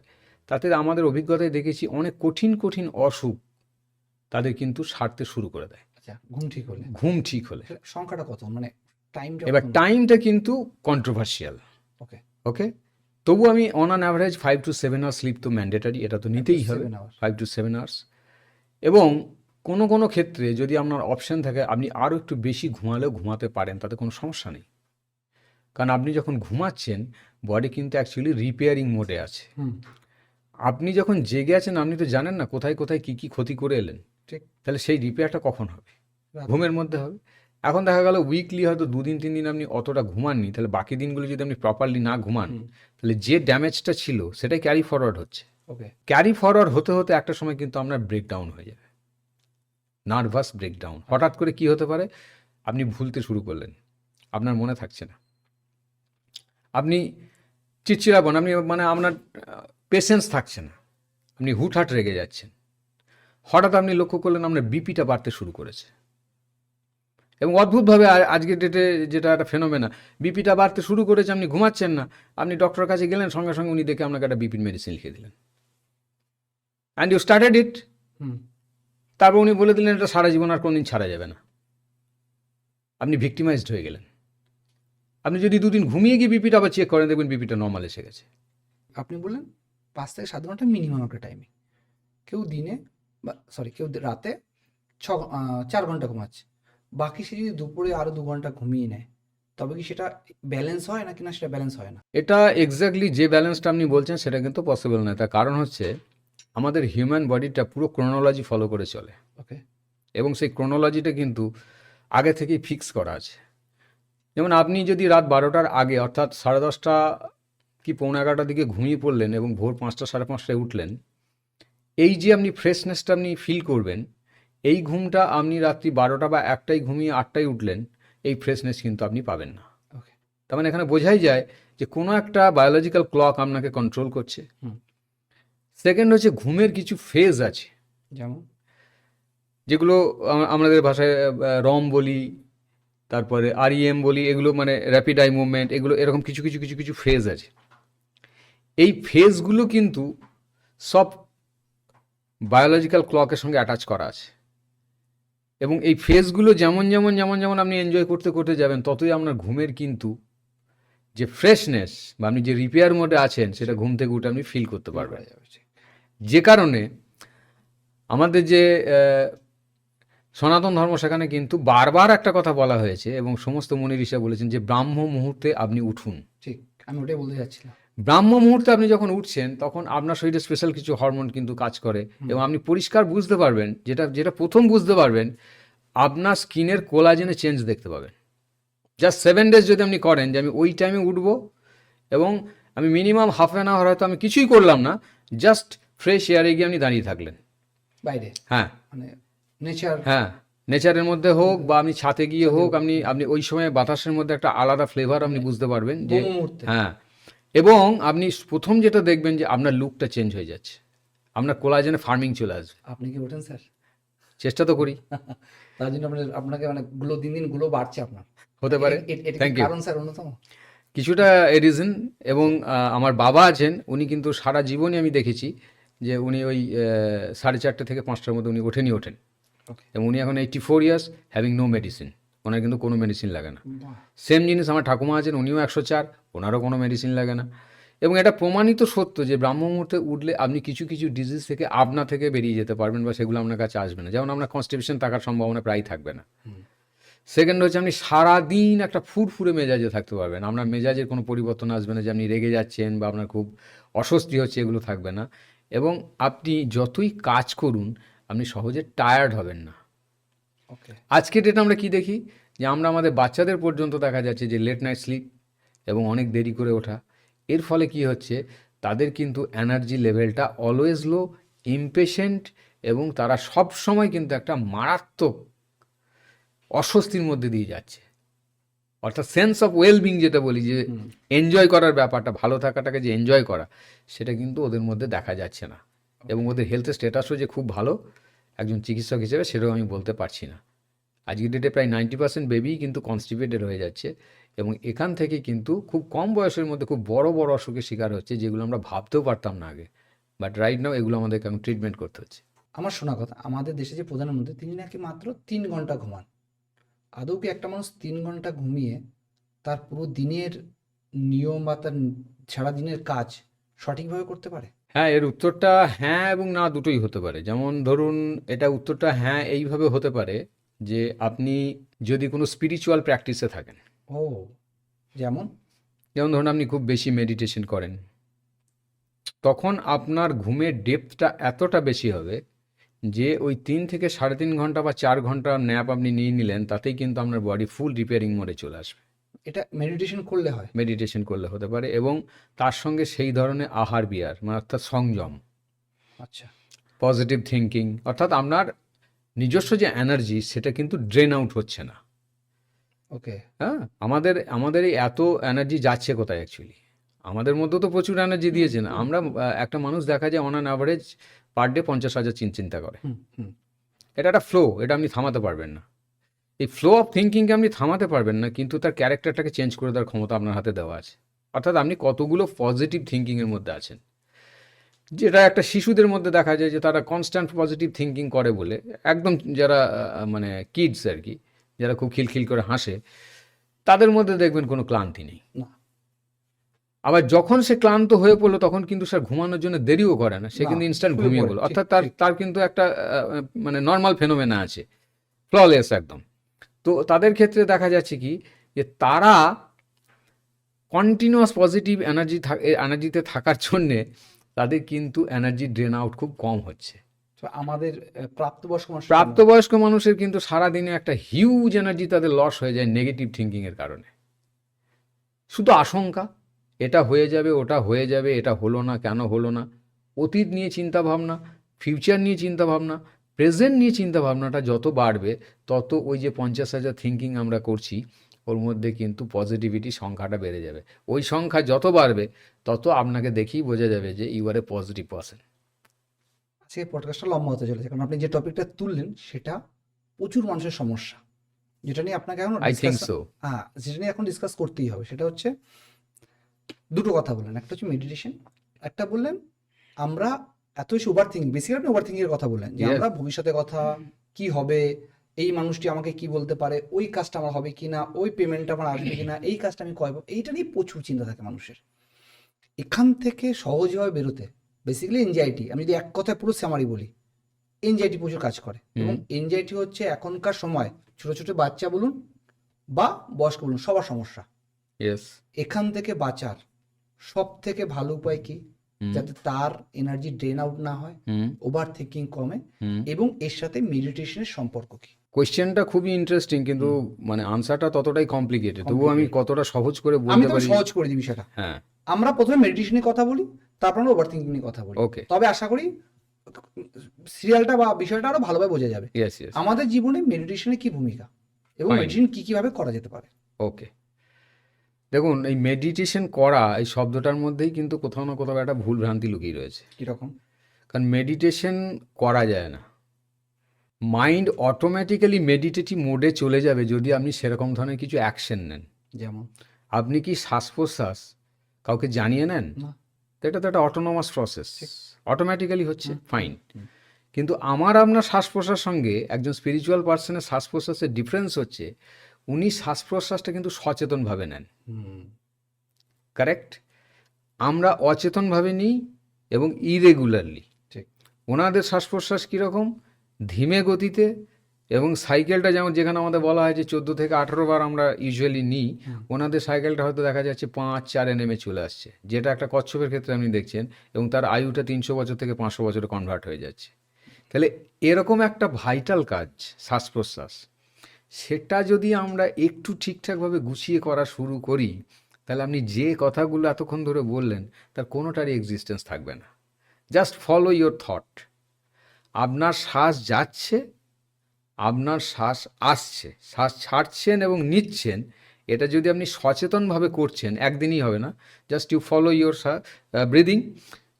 তাতে আমাদের অভিজ্ঞতায় দেখেছি অনেক কঠিন কঠিন অসুখ তাদের কিন্তু সারতে শুরু করে দেয়
আচ্ছা, ঘুম ঠিক হলে।
ঘুম ঠিক হলে।
সংখ্যাটা কত, মানে টাইমটা?
এবার টাইমটা কিন্তু কন্ট্রোভার্সিয়াল।
ওকে।
ওকে, তবু আমি on an average 5 to 7 hours sleep তো ম্যান্ডেটারি, এটা তো নিতেই হবে। 5 to 7 আওয়ার্স। এবং কোনো কোনো ক্ষেত্রে যদি আপনার অপশান থাকে, আপনি আরও একটু বেশি ঘুমালেও ঘুমাতে পারেন, তাতে কোনো সমস্যা নেই, কারণ আপনি যখন ঘুমাচ্ছেন বডি কিন্তু অ্যাকচুয়ালি রিপেয়ারিং মোডে আছে। আপনি যখন জেগে আছেন, আপনি তো জানেন না কোথায় কোথায় কী কী ক্ষতি করে এলেন,
ঠিক।
তাহলে সেই রিপেয়ারটা কখন হবে? ঘুমের মধ্যে হবে। এখন দেখা গেল উইকলি হয়তো 2 দিন 3 দিন আপনি অতটা ঘুমাননি, তাহলে বাকি দিনগুলো যদি আপনি প্রপারলি না ঘুমান, তাহলে যে ড্যামেজটা ছিল সেটাই ক্যারি ফরওয়ার্ড হচ্ছে।
ওকে।
ক্যারি ফরওয়ার্ড হতে হতে একটা সময় কিন্তু আপনার ব্রেকডাউন হয়ে যাবে, নার্ভাস ব্রেকডাউন। হঠাৎ করে কি হতে পারে, আপনি ভুলতে শুরু করলেন, আপনার মনে থাকছে না, আপনি চিড়চিড়াপন, আপনি মানে আপনার পেশেন্স থাকছে না, আপনি হুটহাট রেগে যাচ্ছেন। হঠাৎ আপনি লক্ষ্য করলেন আপনার বিপিটা বাড়তে শুরু করেছে, এবং অদ্ভুতভাবে আজকের ডেটে যেটা একটা ফেনোমেনা, বিপিটা বাড়তে শুরু করেছে, আপনি ঘুমাচ্ছেন না, আপনি ডক্টরের কাছে গেলেন, সঙ্গে সঙ্গে উনি দেখে আপনাকে একটা বিপির মেডিসিন লিখে দিলেন, অ্যান্ড ইউ স্টার্টেড ইট। তারপর উনি বলে দিলেন এটা সারা জীবন আর কোনদিন ছাড়া যাবে না। আপনি ভিক্টিমাইজড হয়ে গেলেন। আপনি যদি 2 দিন ঘুমিয়ে গিয়ে বিপিটা আবার চেক করেন, দেখবেন বিপিটা নর্মাল এসে গেছে।
আপনি বললেন 5 থেকে 7 ঘন্টা মিনিমাম একটা টাইমে, কেউ দিনে কেউ রাতে 4 ঘন্টা ঘুমাচ্ছে, বাকি সে যদি দুপুরে আরো 2 ঘন্টা ঘুমিয়ে নেয়, তবে কি সেটা ব্যালেন্স হয় নাকি না সেটা ব্যালেন্স হয় না?
এটা এক্স্যাক্টলি যে ব্যালেন্সটা আপনি বলছেন সেটা কিন্তু পসিবল নয়। তার কারণ হচ্ছে আমাদের হিউম্যান বডিটা পুরো ক্রোনোলজি ফলো করে চলে,
ওকে।
এবং সেই ক্রোনোলজিটা কিন্তু আগে থেকেই ফিক্স করা আছে। যেমন আপনি যদি রাত 12টার আগে, অর্থাৎ 10:30 কি 11:15টার দিকে ঘুমিয়ে পড়লেন এবং ভোর 5টা 5:30টায় উঠলেন, এই যে আপনি ফ্রেশনেসটা আপনি ফিল করবেন, এই ঘুমটা আপনি রাত্রি 12টা বা 1টায় ঘুমিয়ে 8টায় উঠলেন, এই ফ্রেশনেস কিন্তু আপনি পাবেন না।
ওকে।
তার মানে এখানে বোঝাই যায় যে কোনো একটা বায়োলজিক্যাল ক্লক আপনাকে কন্ট্রোল করছে। সেকেন্ড হচ্ছে ঘুমের কিছু ফেজ আছে,
যেমন
যেগুলো আমাদের ভাষায় রম বলি, তারপরে আরইএম বলি, এগুলো মানে র্যাপিড আই মুভমেন্ট, এগুলো এরকম কিছু কিছু কিছু কিছু ফেজ আছে। এই ফেজগুলো কিন্তু সব বায়োলজিক্যাল ক্লকের সঙ্গে অ্যাটাচ করা আছে, এবং এই ফেজগুলো যেমন যেমন যেমন যেমন আপনি এনজয় করতে করতে যাবেন, ততই আপনার ঘুমের কিন্তু যে ফ্রেশনেস বা আপনি যে রিপেয়ার মোডে আছেন সেটা ঘুম থেকে উঠে আপনি ফিল করতে পারবেন। যে কারণে আমাদের যে সনাতন ধর্ম, সেখানে কিন্তু বারবার একটা কথা বলা হয়েছে, এবং সমস্ত মুনি ঋষি বলেছেন যে ব্রাহ্ম মুহূর্তে আপনি উঠুন।
ঠিক, আমি ওটাই বলতে যাচ্ছিলাম।
ব্রাহ্ম মুহূর্তে আপনি যখন উঠছেন, তখন আপনার শরীরে স্পেশাল কিছু হরমোন কিন্তু কাজ করে, এবং আপনি পরিষ্কার বুঝতে পারবেন, যেটা যেটা প্রথম বুঝতে পারবেন, আপনার স্কিনের কোলাজেনে চেঞ্জ দেখতে পাবেন। জাস্ট 7 ডেজ যদি আপনি করেন যে আমি ওই টাইমে উঠবো, এবং আমি মিনিমাম হাফ অ্যান আওয়ার হয়তো আমি কিছুই করলাম না, জাস্ট ফ্রেশ এয়ারে গিয়ে আপনি দাঁড়িয়ে থাকলেন
বাইরে,
হ্যাঁ
মানে নেচার।
হ্যাঁ, নেচারের মধ্যে হোক বা আপনি ছাদে গিয়ে হোক, আপনি আপনি ওই সময় বাতাসের মধ্যে একটা আলাদা ফ্লেভার আপনি বুঝতে পারবেন যে
মুহূর্তে।
হ্যাঁ, এবং আপনি প্রথম যেটা দেখবেন যে আপনার লুকটা চেঞ্জ হয়ে যাচ্ছে, আপনার কোলাজেনে ফার্মিং চলে আসবে।
আপনি কি ওঠেন স্যার?
চেষ্টা তো করি।
তার জন্য আপনাকে মানে দিন দিন বাড়ছে আপনার।
হতে পারে।
এটা
থ্যাংক
কি
ইউ।
কারণ স্যার অন্যতম?
কিছুটা রিজন, এবং আমার বাবা আছেন, উনি কিন্তু সারা জীবনই আমি দেখেছি যে উনি ওই 4:30 থেকে 5টার মধ্যে উনি ওঠেন,
ওকে।
এবং উনি এখন 84 ইয়ার্স, হ্যাভিং নো মেডিসিন। ওনার কিন্তু কোনো মেডিসিন লাগে না।
বাহ।
সেম জিনিস আমার ঠাকুমা আছেন, উনিও 104, ওনারও কোনো মেডিসিন লাগে না। এবং এটা প্রমাণিত সত্য যে ব্রাহ্ম মুহূর্তে উঠলে আপনি কিছু কিছু ডিজিজ থেকে আপনা থেকে বেরিয়ে যেতে পারবেন, বা সেগুলো আপনার কাছে আসবে না। যেমন আপনার কনস্টিপেশন থাকার সম্ভাবনা প্রায় থাকবে না। সেকেন্ড হচ্ছে আপনি সারাদিন একটা ফুরফুরে মেজাজে থাকতে পারবেন, আপনার মেজাজের কোনো পরিবর্তন আসবে না যে আপনি রেগে যাচ্ছেন বা আপনার খুব অস্বস্তি হচ্ছে, এগুলো থাকবে না। এবং আপনি যতই কাজ করুন, আপনি সহজে টায়ার্ড হবেন না।
ওকে।
আজকের ডেটে আমরা কি দেখি, যে আমরা আমাদের বাচ্চাদের পর্যন্ত দেখা যাচ্ছে যে লেট নাইট স্লিপ এবং অনেক দেরি করে ওঠা, এর ফলে কি হচ্ছে, তাদের কিন্তু এনার্জি লেভেলটা অলওয়েজ লো, ইমপেশেন্ট, এবং তারা সব সময় কিন্তু একটা মারাত্মক অস্বস্তির মধ্যে দিয়ে যাচ্ছে। অর্থাৎ সেন্স অফ ওয়েলবিং যেটা বলি, যে এনজয় করার ব্যাপারটা, ভালো থাকাটাকে যে এনজয় করা, সেটা কিন্তু ওদের মধ্যে দেখা যাচ্ছে না। এবং ওদের হেলথ স্ট্যাটাসও যে খুব ভালো একজন চিকিৎসক হিসেবে, সেটাও আমি বলতে পারছি না। আজকের ডেটে প্রায় 90% বেবি কিন্তু কনস্টিপেটেড হয়ে যাচ্ছে, এবং এখান থেকে কিন্তু খুব কম বয়সের মধ্যে খুব বড় বড় অসুখের শিকার হচ্ছে, যেগুলো আমরা ভাবতেও পারতাম না আগে। বাট রাইট নাও এগুলো আমাদেরকে এখন ট্রিটমেন্ট করতে হচ্ছে।
আমার শোনা কথা, আমাদের দেশে যে প্রধানমন্ত্রী, তিনি নাকি মাত্র 3 ঘন্টা ঘুমান। আদৌ কি একটা মানুষ 3 ঘন্টা ঘুমিয়ে তার পুরো দিনের নিয়ম বা তার সারাদিনের কাজ সঠিকভাবে করতে পারে?
হ্যাঁ, এর উত্তরটা হ্যাঁ এবং না দুটোই হতে পারে। যেমন ধরুন, এটা উত্তরটা হ্যাঁ এইভাবে হতে পারে যে আপনি যদি কোনো স্পিরিচুয়াল প্র্যাকটিসে থাকেন,
ও, যেমন?
যেমন ধরুন আপনি খুব বেশি মেডিটেশন করেন, তখন আপনার ঘুমের ডেপথটা এতটা বেশি হবে যে ওই 3 থেকে 3.5 ঘন্টা বা 4 ঘন্টা ন্যাপ আপনি নিয়ে নিলেন, তাতেই কিন্তু আপনার বডি ফুল রিপেয়ারিং মোডে চলে আসবে।
এটা মেডিটেশন করলে হয়?
মেডিটেশন করলে হতে পারে, এবং তার সঙ্গে সেই ধরনের আহার বিহার, মানে অর্থাৎ সংযম,
আচ্ছা।
পজিটিভ থিঙ্কিং, অর্থাৎ আপনার নিজস্ব যে এনার্জি সেটা কিন্তু ড্রেন আউট হচ্ছে না।
ওকে।
হ্যাঁ, আমাদের এই এত এনার্জি যাচ্ছে কোথায় অ্যাকচুয়ালি? আমাদের মধ্যে তো প্রচুর এনার্জি দিয়েছেন। আমরা একটা মানুষ দেখা যায় on an average per day 50,000 চিন্তা করে।
হুম হুম।
এটা একটা ফ্লো, এটা আপনি থামাতে পারবেন না। এই ফ্লো অফ থিঙ্কিংকে আপনি থামাতে পারবেন না, কিন্তু তার ক্যারেক্টারটাকে চেঞ্জ করে দেওয়ার ক্ষমতা আপনার হাতে দেওয়া আছে। অর্থাৎ আপনি কতগুলো পজিটিভ থিঙ্কিংয়ের মধ্যে আছেন, যেটা একটা শিশুদের মধ্যে দেখা যায় যে তারা কনস্ট্যান্ট পজিটিভ থিঙ্কিং করে বলে, একদম যারা মানে কিডস আর কি, যারা খুব খিলখিল করে হাসে, তাদের মধ্যে দেখবেন কোনো ক্লান্তি নেই।
না।
আবার যখন সে ক্লান্ত হয়ে পড়লো তখন কিন্তু সে ঘুমানোর জন্য দেরিও করে না, সে
না,
কিন্তু ইনস্ট্যান্ট
শুয়ে
ঘুমিয়ে
পড়ে।
পড়লো।
ঠিক,
অর্থাৎ
ঠিক।
তার কিন্তু একটা মানে নর্মাল ফেনোমেনা আছে, ফ্ললেস একদম। তো তাদের ক্ষেত্রে দেখা যাচ্ছে কি, যে তারা কন্টিনিউয়াস পজিটিভ এনার্জিতে থাকার জন্যে তাদের কিন্তু এনার্জি ড্রেন আউট খুব কম হচ্ছে।
তো আমাদের প্রাপ্তবয়স্ক মানুষ
প্রাপ্তবয়স্ক মানুষের কিন্তু সারাদিনে একটা হিউজ এনার্জি তাদের লস হয়ে যায় নেগেটিভ থিঙ্কিংয়ের কারণে। শুধু আশঙ্কা, এটা হয়ে যাবে, ওটা হয়ে যাবে, এটা হলো না, কেন হলো না, অতীত নিয়ে চিন্তা ভাবনা, ফিউচার নিয়ে চিন্তা ভাবনা, প্রেজেন্ট নিয়ে চিন্তা ভাবনাটা যত বাড়বে, তত ওই যে 50,000 থিঙ্কিং আমরা করছি, ওর মধ্যে কিন্তু পজিটিভিটি সংখ্যাটা বেড়ে যাবে। ওই সংখ্যা যত বাড়বে, তত আপনাকে দেখেই বোঝা যাবে যে you are a positive person.
আজকে পডকাস্টটা লম্বা হতে চলেছে, কারণ আপনি যে টপিকটা তুললেন সেটা প্রচুর মানুষের সমস্যা, যেটা নিয়ে আপনাকে এখন
আই থিঙ্ক সো।
হ্যাঁ, যেটা নিয়ে এখন ডিসকাস করতেই হবে। সেটা হচ্ছে দুটো কথা বললেন, একটা হচ্ছে মেডিটেশন, একটা বললেন আমরা এত বেশি ওভার থিঙ্কিং, বেসিক্যালি আপনি ওভার থিঙ্কিং এর কথা বললেন যে
Yes.
আমরা ভবিষ্যতের কথা, কি হবে, এই মানুষটি আমাকে কি বলতে পারে, ওই কাজটা আমার হবে কিনা, ওই পেমেন্টটা আমার আসবে কিনা, এই কাজটা আমি কয়ব, এইটা নিয়ে প্রচুর চিন্তা থাকে মানুষের। এখান থেকে সহজভাবে বেরোতে বেসিক্যালি এনজাইটি, আমি যদি এক কথায় পুরো সামারি বলি, এনজাইটি প্রচুর কাজ করে। এবং এনজাইটি হচ্ছে এখনকার সময় ছোট ছোট বাচ্চা বলুন বা বয়স্ক বলুন, সবার সমস্যা।
ইয়েস।
এখান থেকে বাঁচার সব থেকে ভালো উপায় কি, যাতে তার এনার্জি ড্রেন আউট না হয়, ওভার থিঙ্কিং কমে, এবং এর সাথে মেডিটেশনের সম্পর্ক কি?
কোয়েশ্চেনটা খুবই ইন্টারেস্টিং, কিন্তু মানে আনসারটা ততটাই কমপ্লিকেটেড। তবু আমি কতটা সহজ করে
আমি
বলতে
তো
পারি।
সহজ করে দিই বিষয়টা।
হ্যাঁ,
আমরা প্রথমে মেডিটেশনের কথা বলি, তারপর আমরা ওভার থিঙ্কিং নিয়ে কথা বলি।
ওকে।
তবে আশা করি সিরিয়ালটা বা বিষয়টা আরো ভালোভাবে বোঝা যাবে।
Yes yes.
আমাদের জীবনে মেডিটেশনের কি ভূমিকা এবং
Fine.
মেডিটেশন কি কিভাবে করা যেতে পারে?
ওকে, দেখুন, এই মেডিটেশন করা, এই শব্দটার মধ্যেই কিন্তু কোথাও না কোথাও একটা ভুল ভ্রান্তি লুকিয়ে রয়েছে।
কিরকম?
কারণ মেডিটেশন করা যায় না, মাইন্ড অটোমেটিক্যালি মেডিটেটিভ মোডে চলে যাবে যদি আপনি সেরকম ধরনের কিছু অ্যাকশন নেন।
যেমন?
আপনি কি শ্বাস প্রশ্বাস কাউকে জানিয়ে নেন?
না।
তো এটা তো একটা অটোনোমাস প্রসেস, অটোমেটিক্যালি হচ্ছে, ফাইন। কিন্তু আমার আপনার শ্বাস প্রশ্বাসের সঙ্গে একজন স্পিরিচুয়াল পার্সনের শ্বাস প্রশ্বাসের ডিফারেন্স হচ্ছে, উনি শ্বাস প্রশ্বাসটা কিন্তু সচেতনভাবে নেন, কারেক্ট? আমরা অচেতনভাবে নিই এবং ইরেগুলারলি।
ঠিক।
ওনাদের শ্বাস প্রশ্বাস কীরকম, ধীমে গতিতে, এবং সাইকেলটা যেমন, যেখানে আমাদের বলা হয় যে 14 থেকে 18 বার আমরা ইউজুয়ালি নিই, ওনাদের সাইকেলটা হয়তো দেখা যাচ্ছে 5-4 নেমে চলে আসছে, যেটা একটা কচ্ছপের ক্ষেত্রে আপনি দেখছেন, এবং তার আয়ুটা 300 বছর থেকে 500 বছরে কনভার্ট হয়ে যাচ্ছে। তাহলে এরকম একটা ভাইটাল কাজ শ্বাস প্রশ্বাস, সেটা যদি আমরা একটু ঠিকঠাকভাবে গুছিয়ে করা শুরু করি, তাহলে আপনি যে কথাগুলো এতক্ষণ ধরে বললেন তার কোনোটারই এক্সিস্টেন্স থাকবে না। Just follow your thought. আপনার শ্বাস যাচ্ছে, আপনার শ্বাস আসছে, শ্বাস ছাড়ছেন এবং নিচ্ছেন, এটা যদি আপনি সচেতনভাবে করছেন, একদিনই হবে না। জাস্ট ইউ ফলো ইয়োর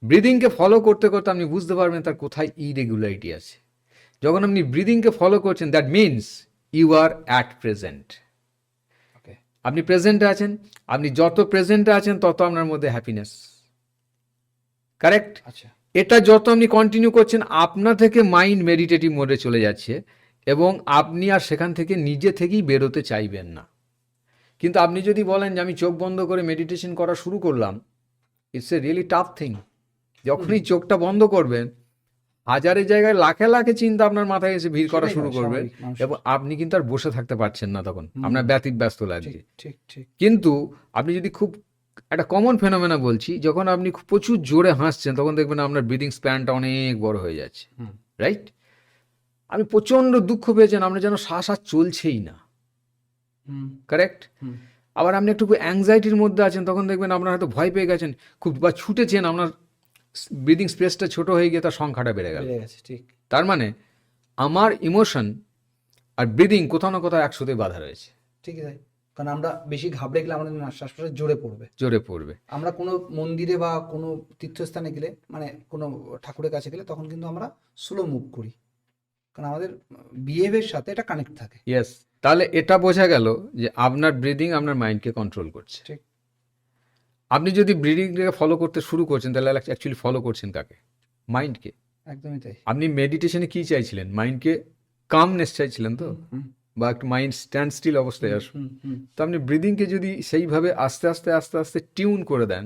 ব্রিদিংকে ফলো করতে করতে আপনি বুঝতে পারবেন তার কোথায় ইরেগুলারিটি আছে। যখন আপনি ব্রিদিংকে ফলো করছেন, that means you are at present. আপনি প্রেজেন্টে আছেন, আপনি যত প্রেজেন্টে আছেন তত আপনার মধ্যে হ্যাপিনেস, কারেক্ট?
আচ্ছা।
এটা যত আপনি কন্টিনিউ করছেন, আপনা থেকে মাইন্ড মেডিটেটিভ মোডে চলে যাচ্ছে, এবং আপনি আর সেখান থেকে নিজে থেকেই বেরোতে চাইবেন না। কিন্তু আপনি যদি বলেন যে আমি চোখ বন্ধ করে মেডিটেশন করা শুরু করলাম, it's a really tough thing. যখনই চোখটা বন্ধ করবেন, হাজারের জায়গায় লাখে লাখে চিন্তা আপনার মাথায় এসে ভিড় করা শুরু করবে, এবং আপনি কিন্তু আর বসে থাকতে পারছেন না, তখন আপনার ব্যস্ত লাগবে।
ঠিক ঠিক।
কিন্তু আপনি যদি খুব একটা কমন ফেনোমেনা বলছি, যখন আপনি প্রচুর জোরে হাসছেন, তখন দেখবেন আপনার ব্রিদিং স্প্যানটা অনেক বড় হয়ে যাচ্ছে, রাইট? আপনি প্রচণ্ড দুঃখ পেয়েছেন, আপনার যেন শ্বাস আর চলছেই না,
হুম
কারেক্ট?
হুম
আবার আপনি একটু অ্যাংজাইটির মধ্যে আছেন, তখন দেখবেন আপনার হয়তো ভয় পেয়ে গেছেন খুব, বা ছুটেছেন, আপনার ব্রিদিং স্পেসটা ছোট হয়ে গিয়ে তার সংখ্যাটা বেড়ে গেল।
বেড়ে গেছে, ঠিক।
তার মানে আমার ইমোশন আর ব্রিদিং কোথাও না কোথাও একসাথে বাধা রয়েছে,
ঠিকই তাই, কারণ আমরা বেশি ঘাবড়ে গেলে আমাদের শ্বাস প্রশ্বাস জোরে পড়বে।
জোরে পড়বে।
আমরা কোনো মন্দিরে বা কোনো তীর্থস্থানে গেলে, মানে কোনো ঠাকুরের কাছে গেলে, তখন কিন্তু আমরা স্লো মুভ করি, কারণ আমাদের বিহেভিয়ারের সাথে এটা কানেক্ট থাকে।
ইয়েস, তাহলে এটা বোঝা গেল যে আপনার ব্রিদিং আপনার মাইন্ডকে কন্ট্রোল করছে।
ঠিক।
আপনি যদি ব্রিদিংটাকে ফলো করতে শুরু করছেন, তাহলে অ্যাকচুয়ালি ফলো করছেন কাকে? মাইন্ডকে।
একদমই তাই।
আপনি মেডিটেশনে কি চাইছিলেন? মাইন্ডকে কামনেস চাইছিলেন তো,
হুম
বা একটা মাইন্ড স্ট্যান্ড স্টিল অবস্থায় আসবে।
হুম হুম
তো আপনি ব্রিদিংকে যদি সেইভাবে আস্তে আস্তে আস্তে আস্তে টিউন করে দেন,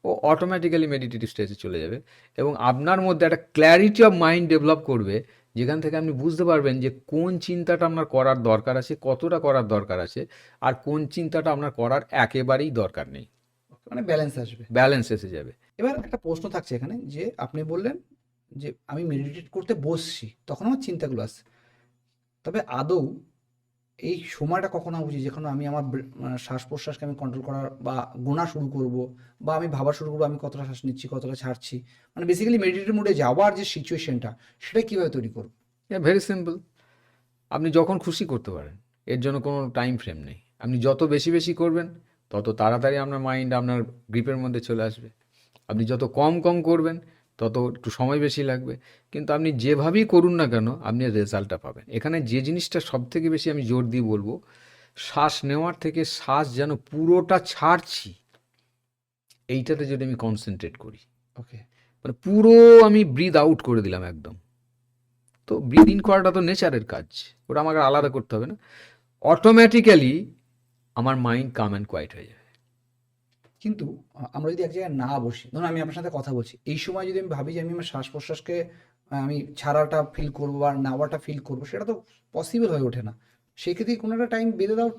ও অটোমেটিক্যালি মেডিটেটিভ স্টেজে চলে যাবে, এবং আপনার মধ্যে একটা ক্ল্যারিটি অফ মাইন্ড ডেভেলপ করবে, যেখান থেকে আপনি বুঝতে পারবেন যে কোন চিন্তাটা আপনার করার দরকার আছে, কতটা করার দরকার আছে, আর কোন চিন্তাটা আপনার করার একেবারেই দরকার নেই।
মানে ব্যালেন্স আসবে।
ব্যালেন্স এসে যাবে।
এবার একটা প্রশ্ন থাকছে এখানে, যে আপনি বললেন যে আমি মেডিটেট করতে বসছি, তখন আমার চিন্তাগুলো আসছে, তবে আদৌ এই সময়টা কখন হওয়া উচিত যেখানে আমি আমার শ্বাস প্রশ্বাসকে আমি কন্ট্রোল করার বা গোনা শুরু করব, বা আমি ভাবা শুরু করবো আমি কতটা শ্বাস নিচ্ছি, কতটা ছাড়ছি, মানে বেসিক্যালি মেডিটেটিভ মোডে যাওয়ার যে সিচুয়েশনটা, সেটা কিভাবে তৈরি করব?
ভেরি সিম্পল, আপনি যখন খুশি করতে পারেন, এর জন্য কোনো টাইম ফ্রেম নেই। আপনি যত বেশি বেশি করবেন, তত তাড়াতাড়ি আপনার মাইন্ড আপনার গ্রিপের মধ্যে চলে আসবে। আপনি যত কম কম করবেন, তত একটু সময় বেশি লাগবে, কিন্তু আপনি যেভাবেই করুন না কেন, আপনি রেজাল্টটা পাবেন। এখানে যে জিনিসটা সব থেকে বেশি আমি জোর দিয়ে বলবো, শ্বাস নেওয়ার থেকে শ্বাস যেন পুরোটা ছাড়ছি, এইটাতে যদি আমি কনসেন্ট্রেট করি,
ওকে।
মানে পুরো আমি ব্রিথ আউট করে দিলাম একদম। তো ব্রিথ ইন করাটা তো নেচারের কাজ, ওটা আমাকে আলাদা করতে হবে না, অটোমেটিক্যালি আমার মাইন্ড কাম অ্যান্ড কোয়াইট হয়ে যাবে।
কিন্তু আমরা যদি এক জায়গায় না বসি, ধরুন আমি আপনার সাথে কথা বলছি, এই সময় যদি আমি ভাবি যে আমি আমার শ্বাস প্রশ্বাসকে আমি ছাড়াটা ফিল করবো বা নেওয়াটা ফিল করবো, সেটা তো পসিবল হয়ে ওঠে না। সেক্ষেত্রে কোনো একটা টাইম বেঁধে দাও,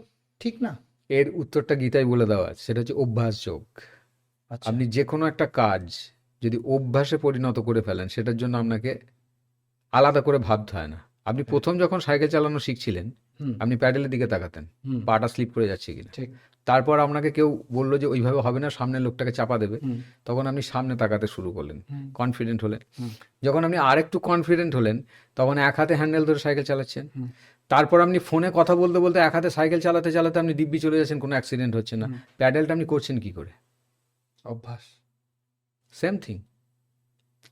ঠিক না?
এর উত্তরটা গীতায় বলে দেওয়া আছে, সেটা হচ্ছে অভ্যাস যোগ।
আচ্ছা।
আপনি যে কোনো একটা কাজ যদি অভ্যাসে পরিণত করে ফেলেন, সেটার জন্য আপনাকে আলাদা করে ভাবতে হয় না। আপনি প্রথম যখন সাইকেল চালানো শিখছিলেন,
হুম
আপনি প্যাডেলের দিকে তাকাতেন,
হুম
পাটা স্লিপ করে যাচ্ছে কিনা।
ঠিক।
তারপর আপনাকে কেউ বললো যে ওইভাবে হবে না, সামনের লোকটাকে চাপা দেবে,
হুম
তখন আপনি সামনে তাকাতে শুরু করলেন,
হুম
কনফিডেন্ট হলেন।
হুম
যখন আপনি আরেকটু কনফিডেন্ট হলেন, তখন এক হাতে হ্যান্ডেল ধরে সাইকেল চালাচ্ছেন।
হুম
তারপর আপনি ফোনে কথা বলতে বলতে এক হাতে সাইকেল চালাতে চালাতে আপনি দিব্যি চলে যাচ্ছেন, কোনো অ্যাক্সিডেন্ট হচ্ছে না।
হুম।
প্যাডেলটা আপনি করছেন কি করে?
অভ্যাস।
Same thing.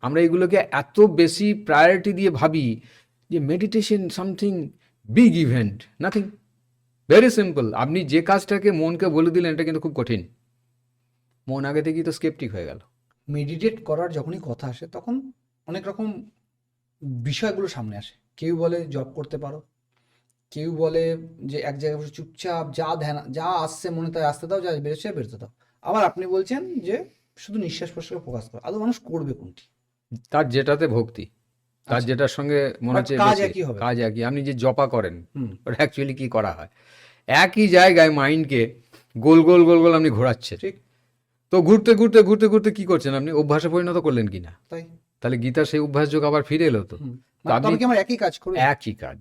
আমরা এগুলোকে এত বেশি প্রায়োরিটি দিয়ে ভাবি যে meditation something big event, nothing, very simple. আপনি যে কাজটাকে মনকে বলে দিলেন, এটা কিন্তু খুব কঠিন, মন আগে থেকেই তো স্কেপটিক হয়ে গেল।
মেডিটেট করার যখনই কথা আসে, তখন অনেক রকম বিষয়গুলো সামনে আসে। কেউ বলে জব করতে পারো, কেউ বলে যে এক জায়গায় বসে চুপচাপ যা ধ্যান, যা আসছে মনে তাই আসতে দাও, যা বেরোচ্ছে বেরোতে দাও। আবার আপনি বলছেন যে শুধু নিঃশ্বাস প্রশ্বাসে ফোকাস করো। আদৌ মানুষ করবে কোনটি?
তার যেটাতে ভক্তি, তার
আচ্ছা।
যেটার সঙ্গে মনে
But
হচ্ছে
কাজ
বেশি,
একই হবে।
কাজ একই। আপনি যে জপা করেন,
হুম
ওটা অ্যাকচুয়ালি কি করা হয়? একই জায়গায় মাইন্ডকে গোল গোল গোল গোল আপনি ঘোরাচ্ছেন।
ঠিক।
তো ঘুরতে ঘুরতে ঘুরতে ঘুরতে কি করছেন? আপনি অভ্যাসে পরিণত করলেন কিনা?
তাই।
তাহলে গীতার সেই অভ্যাস যোগ আবার ফিরে এলো তো।
হুম
তো
মানে
আপনি
তবে কি আমার একই কাজ করবে?
একই কাজ।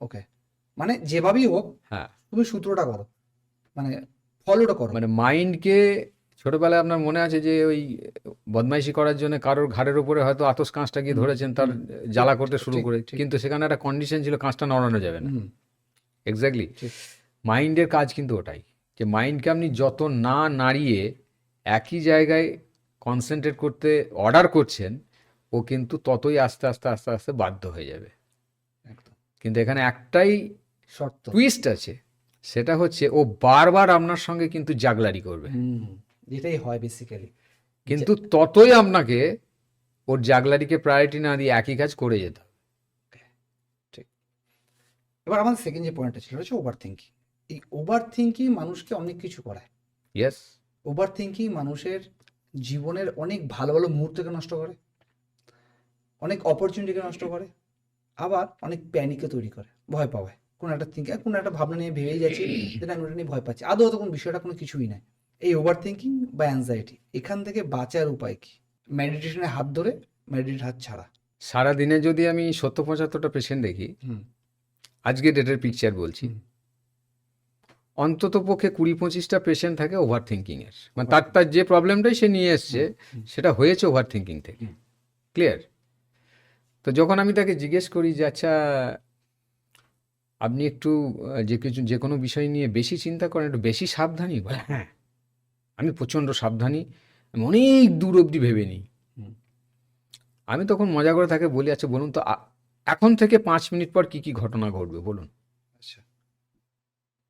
ওকে। মানে যেভাবেই হোক,
হ্যাঁ,
তুমি সূত্রটা করো, মানে ফলোটা করো।
মানে মাইন্ডকে ছোটবেলায় আপনার মনে আছে যে ওই বদমাইশি করার জন্য কারোর ঘাড়ের উপরে হয়তো আতস কাঁচটা গিয়ে ধরেছেন, তার জ্বালা করতে শুরু
ঠিক,
করে,
ঠিক।
কিন্তু সেখানে একটা কন্ডিশন ছিল, কাঁচটা নড়ানো যাবে না।
হুম
এক্স্যাক্টলি।
ঠিক।
মাইন্ডের কাজ কিন্তু ওটাই, যে মাইন্ডকে আপনি যত না নাড়িয়ে একই জায়গায় কনসেন্ট্রেট করতে অর্ডার করছেন, ও কিন্তু ততই আস্তে আস্তে আস্তে আস্তে বাধ্য হয়ে যাবে।
একদম
কিন্তু এখানে একটাই
শর্ত।
টুইস্ট আছে, সেটা হচ্ছে ও বারবার আপনার সঙ্গে কিন্তু জাগলারি করবে,
যেটাই হয় বেসিক্যালি।
কিন্তু ততই আপনাকে ওর জাগলারিকে প্রায়োরিটি না দিয়ে একই কাজ করে যেতে হবে।
ঠিক। এবার আমাদের সেকেন্ড যে পয়েন্টটা ছিল, হচ্ছে ওভার থিঙ্কিং। এই ওভার থিঙ্কিং মানুষকে অনেক কিছু করায়।
ইয়েস,
ওভার থিঙ্কিং মানুষের জীবনের অনেক ভালো ভালো মুহূর্তকে নষ্ট করে, অনেক অপরচুনিটিকে নষ্ট করে, আবার অনেক প্যানিকও তৈরি করে, ভয় পাওয়ায়। কোনো একটা থিঙ্কিং, কোনো একটা ভাবনা নিয়ে ভেবেই যাচ্ছি, যেটা আমি ওটা নিয়ে ভয় পাচ্ছি, আদৌ হয়তো কোনো বিষয়টা কোনো কিছুই নাই। এই ওভার থিঙ্কিং বা অ্যাংজাইটি, এখান থেকে বাঁচার উপায় কি? মেডিটেশনের হাত ধরে, মেডিটেট হাত ছাড়া,
সারাদিনে যদি আমি 70-75টা পেশেন্ট দেখি,
হুম
আজকে ডেটের পিকচার বলছি,
হুম।
অন্তত পক্ষে 20-25টা পেশেন্ট থাকে ওভার থিঙ্কিংয়ের, মানে তার তার যে প্রবলেমটাই সে নিয়ে এসছে সেটা হয়েছে ওভার থিঙ্কিং থেকে। ক্লিয়ার? তো যখন আমি তাকে জিজ্ঞেস করি যে আচ্ছা আপনি একটু যে কোনো বিষয় নিয়ে বেশি চিন্তা করেন, একটু বেশি সাবধানী, বলে হ্যাঁ আমি প্রচণ্ড সাবধানী, আমি অনেক দূর অবধি ভেবে নিই।
হুম।
আমি তখন মজা করে তাকে বলি আচ্ছা বলুন তো এখন থেকে 5 মিনিট পর কি কি ঘটনা ঘটবে বলুন।
আচ্ছা।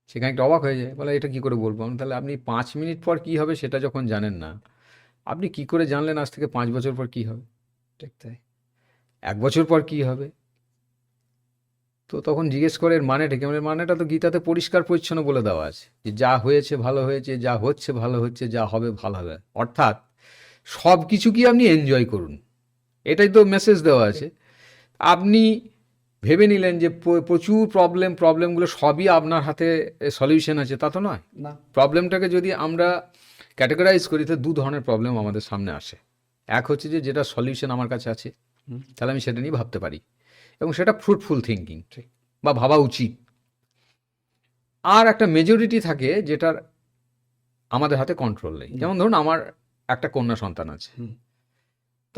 সেখানে একটা অবাক হয়ে যায়, বলে এটা কি করে বলবো আমি, তাহলে আপনি 5 মিনিট পর কি হবে সেটা যখন জানেন না, আপনি কি করে জানলেন আজ থেকে 5 বছর পর কি হবে,
ঠিক তাই।
1 বছর পর কি হবে? তো তখন জিজ্ঞেস করে এর মানেটা কি? এর মানেটা তো গীতাতে পরিষ্কার পরিচ্ছন্ন বলে দেওয়া আছে যে যা হয়েছে ভালো হয়েছে, যা হচ্ছে ভালো হচ্ছে, যা হবে ভালো হবে। অর্থাৎ সব কিছু কি আপনি এনজয় করুন, এটাই তো মেসেজ দেওয়া আছে। আপনি ভেবে নিলেন যে প্রচুর প্রবলেমগুলো সবই আপনার হাতে সলিউশন আছে, তা তো নয়।
না।
প্রবলেমটাকে যদি আমরা ক্যাটেগরাইজ করি তো 2 ধরনের প্রবলেম আমাদের সামনে আসে। এক হচ্ছে যে যেটা সলিউশন আমার কাছে আছে,
হুম।
তাহলে আমি সেটা নিয়ে ভাবতে পারি এবং সেটা ফ্রুটফুল থিঙ্কিং
ঠিক।
বা ভাবা উচিত। আর একটা মেজরিটি থাকে যেটার আমাদের হাতে কন্ট্রোল নেই। যেমন ধরুন আমার একটা কন্যা সন্তান আছে,
হুম।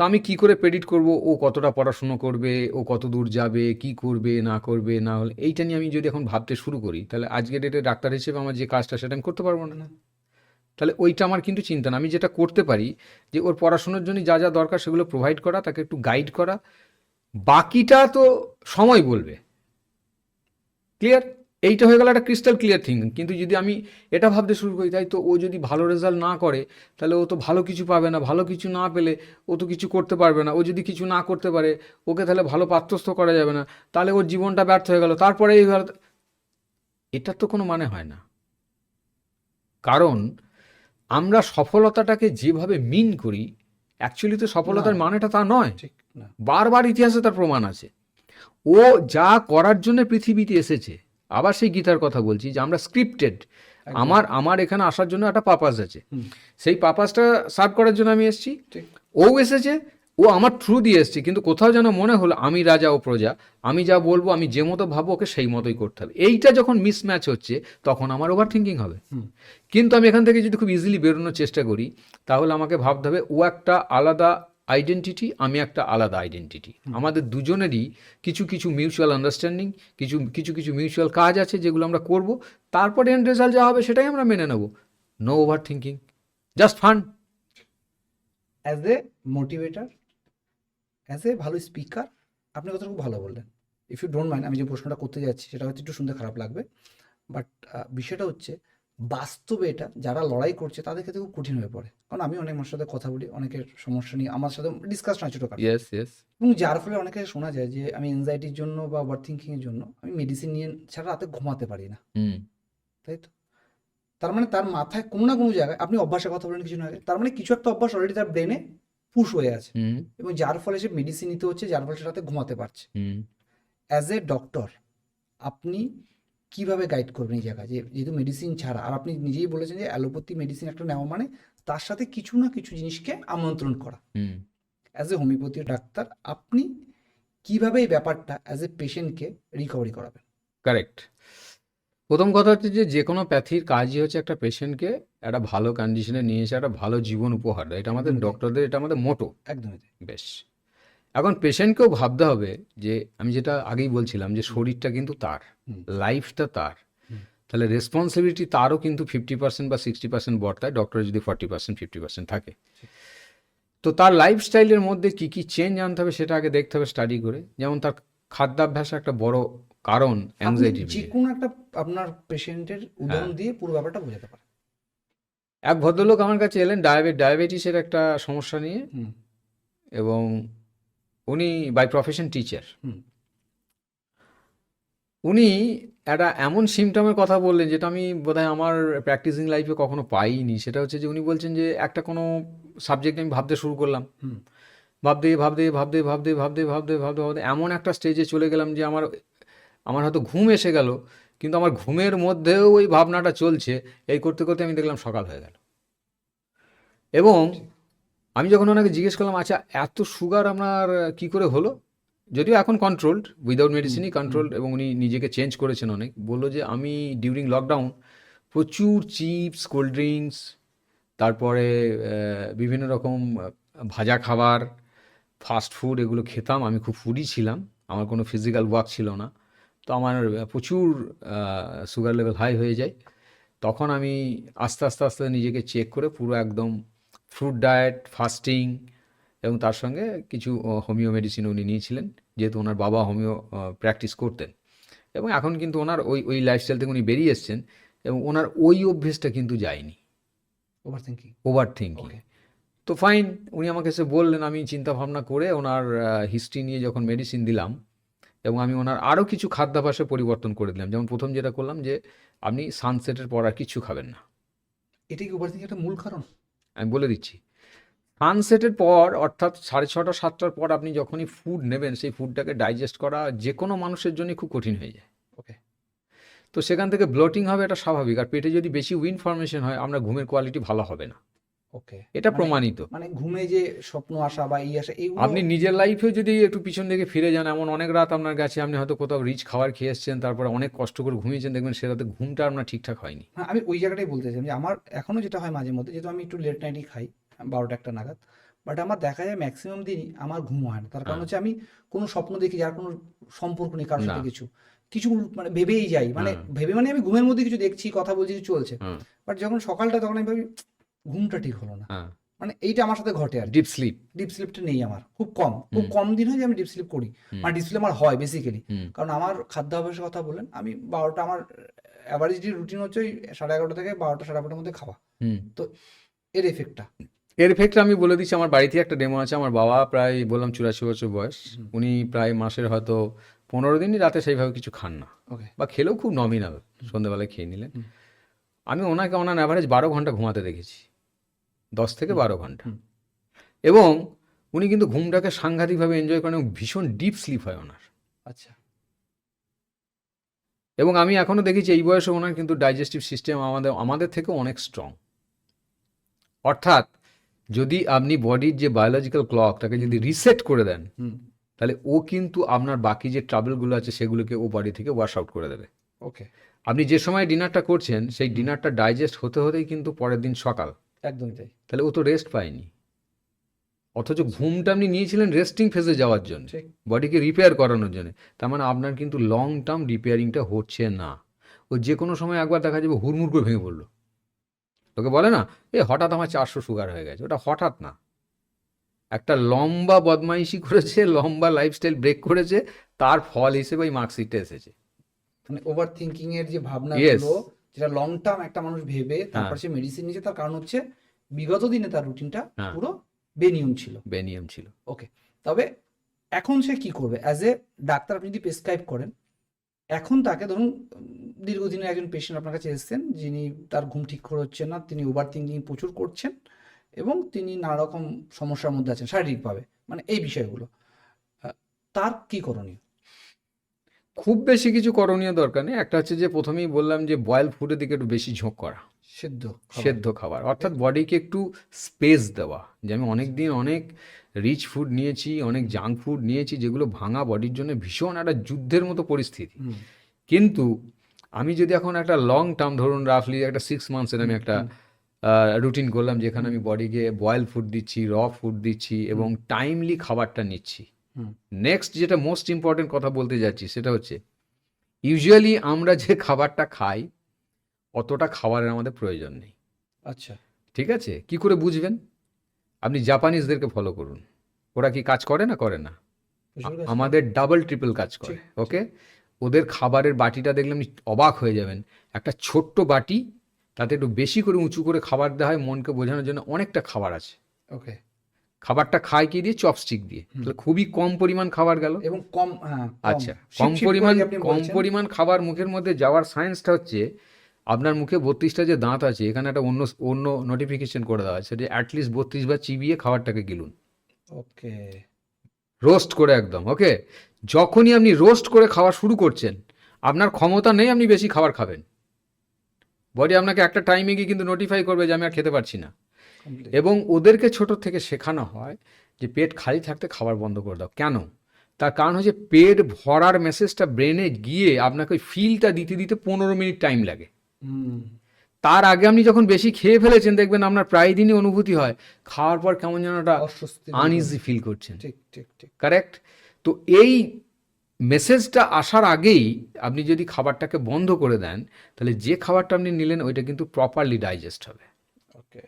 তো আমি কি করে প্রেডিক্ট করব ও কতটা পড়াশুনো করবে, ও কত দূর যাবে, কি করবে না করবে, না হলে এইটা নিয়ে আমি যদি এখন ভাবতে শুরু করি, তাহলে আজকের ডেটে ডাক্তার হিসেবে আমার যে কাজটা সেটা আমি করতে পারবো না। তাহলে ওইটা আমার কিন্তু চিন্তা না। আমি যেটা করতে পারি যে ওর পড়াশোনার জন্য যা যা দরকার সেগুলো প্রোভাইড করা, তাকে একটু গাইড করা, বাকিটা তো সময় বলবে। ক্লিয়ার? এইটা হয়ে গেল একটা ক্রিস্টাল ক্লিয়ার থিঙ্কিং। কিন্তু যদি আমি এটা ভাবতে শুরু করি তাই তো ও যদি ভালো রেজাল্ট না করে তাহলে ও তো ভালো কিছু পাবে না, ভালো কিছু না পেলে ও তো কিছু করতে পারবে না, ও যদি কিছু না করতে পারে ওকে তাহলে ভালো পাত্রস্থ করা যাবে না, তাহলে ওর জীবনটা ব্যর্থ হয়ে গেল, তারপরে এই এটার তো কোনো মানে হয় না। কারণ আমরা সফলতাটাকে যেভাবে মিন করি অ্যাকচুয়ালি তো সফলতার
না।
মানেটা তা নয়।
ঠিক না।
বারবার ইতিহাসে তার প্রমাণ আছে। ও যা করার জন্য পৃথিবীতে এসেছে, আবার সেই গীতার কথা বলছি যে আমরা স্ক্রিপ্টেড,
একদম।
আমার এখানে আসার জন্য একটা পারপাস আছে,
হুম।
সেই পারপাসটা সার্ভ করার জন্য আমি এসেছি।
ঠিক।
ও এসেছে, ও আমার থ্রু দিয়ে এসেছে, কিন্তু কোথাও যেন মনে হলো আমি রাজা ও প্রজা, আমি যা বলবো আমি যে মতো ভাববো ওকে সেই মতোই করতে হবে। এইটা যখন মিসম্যাচ হচ্ছে তখন আমার ওভার থিঙ্কিং হবে। কিন্তু আমি এখান থেকে যদি খুব ইজিলি বেরোনোর চেষ্টা করি তাহলে আমাকে ভাবতে হবে ও একটা আলাদা আইডেন্টিটি, আমি একটা আলাদা আইডেন্টিটি, আমাদের দুজনেরই কিছু কিছু মিউচুয়াল আন্ডারস্ট্যান্ডিং, কিছু মিউচুয়াল কাজ আছে যেগুলো আমরা করব, তারপরে এন্ড রেজাল্ট যা হবে সেটাই আমরা মেনে নেব। No over thinking, just fun.
As a motivator, as a ভালো স্পিকার, আপনি কথা খুব ভালো বললেন। ইফ ইউ ডোন্ট মাইন্ড, আমি যে প্রশ্নটা করতে যাচ্ছি সেটা হয়তো একটু শুনতে খারাপ লাগবে, বাট বিষয়টা হচ্ছে বাস্তবে এটা যারা লড়াই করছে তাদের ক্ষেত্রে খুব কঠিন হয়ে পড়ে। কারণ আমি অনেক মানুষের সাথে কথা বলি, অনেকের সমস্যা নিয়ে আমার সাথে ডিসকাস হয় ছোটোখাটো,
ইয়েস ইয়েস।
এবং যার ফলে অনেকে শোনা যায় যে আমি এনজাইটির জন্য বা ওভার থিঙ্কিংয়ের জন্য আমি মেডিসিন নিয়ে ছাড়া রাতে ঘুমাতে পারি না।
হুম।
তাই তো? তার মানে তার মাথায় কোনো না কোনো জায়গায়, আপনি অভ্যাসের কথা বলেন কিছু না আগে, তার মানে কিছু একটা অভ্যাস অলরেডি তার ব্রেনে পুশ হয়ে আছে,
হুম।
এবং যার ফলে সে মেডিসিন নিতে হচ্ছে, যার ফলে সে রাতে ঘুমাতে পারছে।
হুম।
অ্যাজ এ ডক্টর আপনি কিভাবে গাইড করবেন এই জায়গায়, যে যেহেতু মেডিসিন ছাড়া, আর আপনি নিজেই বলেছেন যে অ্যালোপ্যাথি মেডিসিন একটা নেওয়া মানে তার সাথে কিছু না কিছু জিনিসকে আমন্ত্রণ করা।
হুম।
অ্যাজ এ হোমিওপ্যাথি ডাক্তার আপনি কিভাবে এই ব্যাপারটা অ্যাজ এ পেশেন্টকে রিকভারি করাবেন?
কারেক্ট। প্রথম কথা হচ্ছে যে কোনো প্যাথির কাজই হচ্ছে একটা পেশেন্টকে একটা ভালো কন্ডিশনে নিয়ে এসে একটা ভালো জীবন উপহার দেয়। এটা আমাদের
একদমই তাই।
ডক্টরদের, এটা আমাদের মোটো।
একদমই তাই।
বেশ, এখন পেশেন্টকেও ভাবতে হবে যে আমি যেটা আগেই বলছিলাম যে শরীরটা কিন্তু তার,
হুম।
লাইফটা তার,
হুম।
তাহলে রেসপন্সিবিলিটি তারও কিন্তু 50% বা 60% বর্তায়, ডক্টরের যদি 40% 50% থাকে। তো তার লাইফস্টাইলের মধ্যে কী কী চেঞ্জ আনতে হবে সেটা আগে দেখতে হবে স্টাডি করে। যেমন তার খাদ্যাভ্যাস একটা বড় কারণ
আপনি
অ্যাংজাইটি।
যে কোনো একটা আপনার পেশেন্টের উদাহরণ দিয়ে পুরো ব্যাপারটা বোঝাতে পারেন।
এক ভদ্রলোক আমার কাছে এলেন ডায়াবেটিসের একটা সমস্যা নিয়ে,
হুম।
এবং উনি বাই প্রফেশন টিচার।
হুম।
উনি একটা এমন সিমটমের কথা বললেন যেটা আমি বোধহয় আমার প্র্যাকটিসিং লাইফে কখনো পাইনি। সেটা হচ্ছে যে উনি বলছেন যে একটা কোনো সাবজেক্ট আমি ভাবতে শুরু করলাম,
হুম।
ভাবতে এমন একটা স্টেজে চলে গেলাম যে আমার হয়তো ঘুম এসে গেল, কিন্তু আমার ঘুমের মধ্যেও ওই ভাবনাটা চলছে। এই করতে করতে আমি দেখলাম সকাল হয়ে গেল। এবং আমি যখন ওনাকে জিজ্ঞেস করলাম আচ্ছা এত সুগার আপনার কি করে হলো, যদিও এখন কন্ট্রোলড, উইদাউট মেডিসিনই কন্ট্রোলড, এবং উনি নিজেকে চেঞ্জ করেছেন অনেক। বললো যে আমি ডিউরিং লকডাউন প্রচুর চিপস, কোল্ড ড্রিঙ্কস, তারপরে বিভিন্ন রকম ভাজা খাবার, ফাস্ট ফুড, এগুলো খেতাম। আমি খুব ফুডি ছিলাম, আমার কোনো ফিজিক্যাল ওয়ার্ক ছিল না, তো আমার প্রচুর সুগার লেভেল হাই হয়ে যায়। তখন আমি আস্তে আস্তে আস্তে নিজেকে চেক করে পুরো একদম ফ্রুট ডায়েট, ফাস্টিং, এবং তার সঙ্গে কিছু হোমিও মেডিসিন উনি নিয়েছিলেন, যেহেতু ওনার বাবা হোমিও প্র্যাকটিস করতেন। এবং এখন কিন্তু ওনার ওই লাইফস্টাইল থেকে উনি বেরিয়ে এসছেন, এবং ওনার ওই অভ্যেসটা কিন্তু যায়নি,
over thinking.
Over thinking.
Okay.
তো ফাইন, উনি আমাকে এসে বললেন, আমি চিন্তা ভাবনা করে ওনার হিস্ট্রি নিয়ে যখন মেডিসিন দিলাম, এবং আমি ওনার আরও কিছু খাদ্যাভ্যাসে পরিবর্তন করে দিলাম। যেমন প্রথম যেটা করলাম যে আপনি সানসেটের পর আর কিছু খাবেন না।
এটাই কি ওভার থিঙ্কিং একটা মূল কারণ?
আমি বলে দিচ্ছি, সানসেটের পর অর্থাৎ 6:30 7টার পর আপনি যখনই ফুড নেবেন, সেই ফুডটাকে ডাইজেস্ট করা যে কোনো মানুষের জন্য খুব কঠিন হয়ে যায়।
ওকে।
তো সেখান থেকে ব্লোটিং হবে, এটা স্বাভাবিক। আর পেটে যদি বেশি উইন ফর্মেশন হয়, আপনার ঘুমের কোয়ালিটি ভালো হবে না,
ওকে।
এটা
মানে
প্রমাণিত।
মানে ঘুমে যে স্বপ্ন আসা বা এই আসা এগুলো
আপনি নিজের লাইফেও যদি একটু পিছন দিকে ফিরে যান, এমন অনেক রাত আপনার গেছে, আপনি হয়তো কোথাও রিচ খাবার খেয়ে এসছেন, তারপরে অনেক কষ্ট করে ঘুমিয়েছেন, দেখবেন সে রাতে ঘুমটা আপনার ঠিকঠাক হয়নি।
হ্যাঁ, আমি ওই জায়গাটাই বলতে চাইছিলাম যে আমার এখনো যেটা হয় মাঝে মধ্যে, যেহেতু আমি একটু লেট নাইটই খাই 12টা 1টা নাগাদ, বাট আমার দেখা যায় ম্যাক্সিমাম দিনই আমার ঘুম হয় না। তার কারণ
হ্যাঁ।
হচ্ছে আমি কোনো স্বপ্ন দেখি যার কোনো সম্পর্ক নেই কারোর সাথে,
না।
কিছু কিছু মানে ভেবেই যাই, মানে
হ্যাঁ।
ভেবে মানে আমি ঘুমের মধ্যে কিছু দেখছি, কথা বলছি, কিছু চলছে,
হুম।
বাট যখন সকালটা তখন আমি ভাবি ঘুমটা ঠিক হলো না।
হ্যাঁ,
মানে এইটা আমার সাথে ঘটে আর কি।
Deep sleep.
ডিপ স্লিপটা নেই আমার, খুব কম দিন হয় যে আমি ডিপ স্লিপ করি। মানে ডিপ স্লিপ আমার হয় বেসিক্যালি,
হুম।
কারণ আমার খাদ্যাভ্যাসের কথা বললেন, আমি 12টা, আমার অ্যাভারেজ রুটিন হচ্ছে ওই 11:30 থেকে 12টা 12:30 মধ্যে খাওয়া।
হুম।
তো এর এফেক্টটা।
এর এফেক্ট আমি বলে দিচ্ছি, আমার বাড়িতে একটা ডেমো আছে। আমার বাবা প্রায় বললাম 84 বছর বয়স, উনি প্রায় মাসের হয়তো 15 দিনই রাতে সেইভাবে কিছু খান না,
ওকে।
বা খেলেও খুব নমিনাল, সন্ধ্যেবেলায় খেয়ে নিলেন। আমি ওনাকে অন অ্যাভারেজ 12 ঘন্টা ঘুমাতে দেখেছি, 10 থেকে 12 ঘন্টা। এবং উনি কিন্তু ঘুমটাকে সাংঘাতিকভাবে এনজয় করেন, এবং ভীষণ ডিপ স্লিপ হয় ওনার।
আচ্ছা।
এবং আমি এখনও দেখেছি এই বয়সে ওনার কিন্তু ডাইজেস্টিভ সিস্টেম আমাদের থেকে অনেক স্ট্রং। অর্থাৎ যদি আপনি বডির যে বায়োলজিক্যাল ক্লকটাকে যদি রিসেট করে দেন, তাহলে ও কিন্তু আপনার বাকি যে ট্রাবলগুলো আছে সেগুলোকে ও বডি থেকে ওয়াশ আউট করে দেবে।
ওকে।
আপনি যে সময় ডিনারটা করছেন, সেই ডিনারটা ডাইজেস্ট হতে হতেই কিন্তু পরের দিন সকাল,
একদমই তাই।
তাহলে ও তো রেস্ট পায়নি। অথচ ঘুমটা আপনি নিয়েছিলেন রেস্টিং ফেজে যাওয়ার জন্য,
ঠিক।
বডিকে রিপেয়ার করানোর জন্য। তার মানে আপনার কিন্তু লং টার্ম রিপেয়ারিংটা হচ্ছে না। ও যে কোনো সময় একবার দেখা যাবে হুড়মুড় করে ভেঙে পড়লো। তোকে বলে না, হঠাৎ আমার 400 সুগার হয়ে গেছে, ওটা হঠাৎ না, একটা লম্বা বদমাইশি করেছে, লম্বা লাইফস্টাইল ব্রেক করেছে, তার ফল হিসেবে ওই মার্কশিটটা এসেছে।
মানে ওভার থিঙ্কিং এর যে ভাবনাগুলো, যেটা লং টার্ম একটা মানুষ ভেবে তারপর সে মেডিসিন নিয়েছে, তার কারণ হচ্ছে বিগত দিনে তার রুটিনটা পুরো বেনিয়ম ছিল।
বেনিয়ম ছিল।
ওকে। তবে এখন সে কি করবে? অ্যাজ এ ডাক্তার আপনি যদি প্রেসক্রাইব করেন, এখন তাকে ধরুন দীর্ঘদিনের একজন পেশেন্ট আপনার কাছে এসেছেন, যিনি তার ঘুম ঠিক করে হচ্ছে না, তিনি ওভার থিঙ্কিং প্রচুর করছেন, এবং তিনি নানা রকম সমস্যার মধ্যে আছেন শারীরিকভাবে, মানে এই বিষয়গুলো, তার কি করণীয়?
খুব বেশি কিছু করণীয় দরকার নেই। একটা হচ্ছে যে প্রথমেই বললাম যে বয়েল ফুডের দিকে একটু বেশি ঝোঁক করা, সেদ্ধ খাবার, অর্থাৎ বডিকে একটু স্পেস দেওয়া। যে আমি অনেক দিন অনেক রিচ ফুড নিয়েছি, অনেক জাঙ্ক ফুড নিয়েছি, যেগুলো ভাঙা বডির জন্য ভীষণ একটা যুদ্ধের মতো পরিস্থিতি। কিন্তু আমি যদি এখন একটা লং টার্ম, ধরুন রাফলি একটা 6 মান্থসের আমি একটা রুটিন করলাম, যেখানে আমি বডিকে বয়েল ফুড দিচ্ছি, র ফুড দিচ্ছি, এবং টাইমলি খাবারটা নিচ্ছি। নেক্সট যেটা মোস্ট ইম্পর্টেন্ট কথা বলতে যাচ্ছি, সেটা হচ্ছে ইউজুয়ালি আমরা যে খাবারটা খাই, অতটা খাবারের আমাদের প্রয়োজন নেই।
আচ্ছা।
ঠিক আছে, কি করে বুঝবেন? আপনি জাপানিজদেরকে ফলো করুন, ওরা কি কাজ করে না? করে না? আমাদের ডাবল ট্রিপল কাজ করে। ওকে, ওদের খাবারের বাটিটা দেখলে আপনি অবাক হয়ে যাবেন। একটা ছোট্ট বাটি, তাতে একটু বেশি করে উঁচু করে খাবার দেওয়া হয়, মনকে বোঝানোর জন্য অনেকটা খাবার আছে।
ওকে।
খাবারটা খায় কি দিয়ে? চপস্টিক দিয়ে। তাহলে খুবই কম পরিমাণ খাবার গেল,
এবং কম, হ্যাঁ,
আচ্ছা,
শিপ শিপ করে যে আপনি
কম
বলছেন।
পরিমাণ খাবার মুখের মধ্যে যাওয়ার সায়েন্সটা হচ্ছে, আপনার মুখে 32টা যে দাঁত আছে, এখানে একটা অন্য নোটিফিকেশন করে দেওয়া আছে, সেটা অ্যাটলিস্ট 32 বার চিবিয়ে খাবারটাকে গিলুন,
ওকে।
রোস্ট করে একদম। ওকে, যখনই আপনি রোস্ট করে খাওয়া শুরু করছেন, আপনার ক্ষমতা নেই আপনি বেশি খাবার খাবেন, বডি আপনাকে একটা টাইমে গিয়ে কিন্তু নোটিফাই করবে যে আমি আর খেতে পারছি না। এবং ওদেরকে ছোট থেকে শেখানো হয় যে পেট খালি থাকতে খাবার বন্ধ করে দাও। কেন? তার কারণ হচ্ছে পেট ভরার মেসেজটা ব্রেনে গিয়ে আপনাকে ওই ফিলটা দিতে দিতে 15 মিনিট টাইম লাগে।
হুম,
তার আগে আপনি যখন বেশি খেয়ে ফেলেছেন দেখবেন আপনার প্রায় দিনই অনুভূতি হয় খাওয়ার পর কেমন যেন একটা
অস্বস্তি
আনইজি ফিল করছেন।
ঠিক ঠিক ঠিক।
কারেক্ট? তো এই মেসেজটা আসার আগেই আপনি যদি খাবারটাকে বন্ধ করে দেন, তাহলে যে খাবারটা আপনি নিলেন ওইটা কিন্তু প্রপারলি ডাইজেস্ট হবে।
ওকে।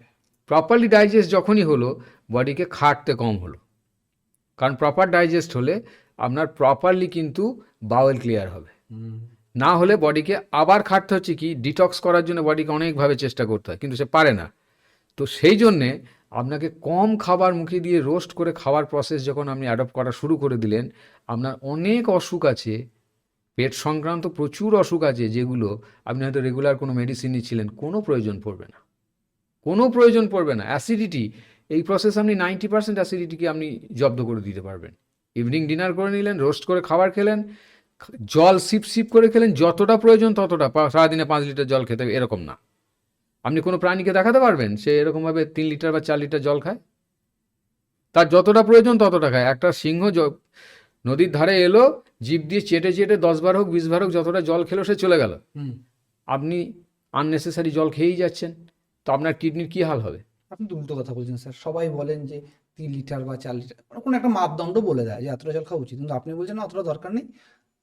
প্রপারলি ডাইজেস্ট যখনই হলো, বডিকে খাটতে কম হলো। কারণ প্রপার ডাইজেস্ট হলে আপনার প্রপারলি কিন্তু বাউল ক্লিয়ার হবে।
হুম,
না হলে বডিকে আবার খাটতে হচ্ছে কি, ডিটক্স করার জন্য বডিকে অনেকভাবে চেষ্টা করতে হয়, কিন্তু সে পারে না। তো সেই জন্যে আপনাকে কম খাবার মুখে দিয়ে রোস্ট করে খাওয়ার প্রসেস যখন আপনি অ্যাডপ্ট করা শুরু করে দিলেন, আপনার অনেক অসুখ আছে, পেট সংক্রান্ত প্রচুর অসুখ আছে, যেগুলো আপনি হয়তো রেগুলার কোনো মেডিসিন নিচ্ছিলেন, কোনো প্রয়োজন পড়বে না, কোনো প্রয়োজন পড়বে না। অ্যাসিডিটি, এই প্রসেস আপনি 90% অ্যাসিডিটিকে আপনি জব্দ করে দিতে পারবেন। ইভিনিং ডিনার করে নিলেন, রোস্ট করে খাবার খেলেন, জল সিপ সিপ করে খেলেন, যতটা প্রয়োজন ততটা, সারাদিনে 5 লিটার জল খেতে হবে এরকম না। আপনি কোনো প্রাণীকে দেখাতে পারবেন সে এরকমভাবে 3 লিটার বা 4 লিটার জল খায়? তার যতটা প্রয়োজন ততটা খায়। একটা সিংহ নদীর ধারে এলো, জিভ দিয়ে চেটে চেটে 10 বার হোক 20 বার হোক যতটা জল খেলো সে চলে গেল।
হুম।
আপনি আননেসেসারি জল খেয়েই যাচ্ছেন, তো আপনার কিডনির কী হাল হবে?
আপনি তো উল্টো কথা বলছেন স্যার। সবাই বলেন যে 3 লিটার বা 4 লিটার মানে কোনো একটা মাপদণ্ড বলে দেয় যে এতটা জল খাওয়া উচিত, কিন্তু আপনি বলছেন না অতটা দরকার নেই,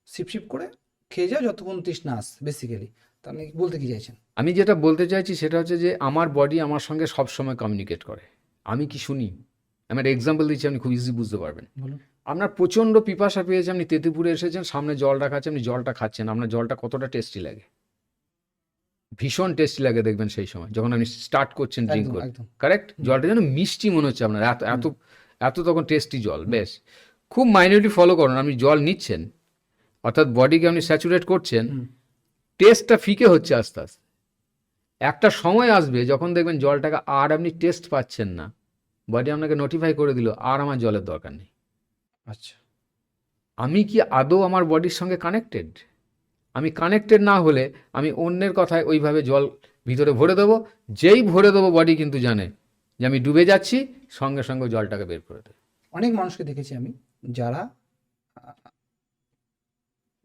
সিপ সিপ করে খেয়ে যাও যতক্ষণ তৃষ্ণা আসছে বেসিক্যালি। তা আপনি বলতে কি চাইছেন?
আমি যেটা বলতে চাইছি সেটা হচ্ছে যে আমার বডি আমার সঙ্গে সবসময় কমিউনিকেট করে। আমি কি শুনি? আমি একটা এক্সাম্পল দিচ্ছি, আপনি খুব ইজি বুঝতে পারবেন।
বলুন।
আপনার প্রচণ্ড পিপাসা পেয়েছে, আপনি তেঁতুপুরে এসেছেন, সামনে জল রাখা আছে, আপনি জলটা খাচ্ছেন, আপনার জলটা কতটা টেস্টি লাগে? ভীষণ টেস্টি লাগে দেখবেন সেই সময় যখন আপনি স্টার্ট করছেন ড্রিঙ্ক
একদম
করতে।
একদম।
কারেক্ট? জলটা যেন মিষ্টি মনে হচ্ছে আপনার, এত এত এত তখন টেস্টি জল। বেশ, খুব মাইনিউটলি ফলো করুন। আপনি জল নিচ্ছেন, অর্থাৎ বডিকে আপনি স্যাচুরেট করছেন,
হুম।
টেস্টটা ফিকে হচ্ছে আস্তে আস্তে। একটা সময় আসবে যখন দেখবেন জলটাকে আর আপনি টেস্ট পাচ্ছেন না, বডি আপনাকে নোটিফাই করে দিল আর আমার জলের দরকার নেই।
আচ্ছা।
আমি কি আদৌ আমার বডির সঙ্গে কানেক্টেড? আমি কানেক্টেড না হলে আমি অন্যের কথায় ওইভাবে জল ভিতরে ভরে দেবো। যেই ভরে দেবো বডি কিন্তু জানে যে আমি ডুবে যাচ্ছি, সঙ্গে সঙ্গে জলটাকে বের করে দেবে।
অনেক মানুষকে দেখেছি আমি যারা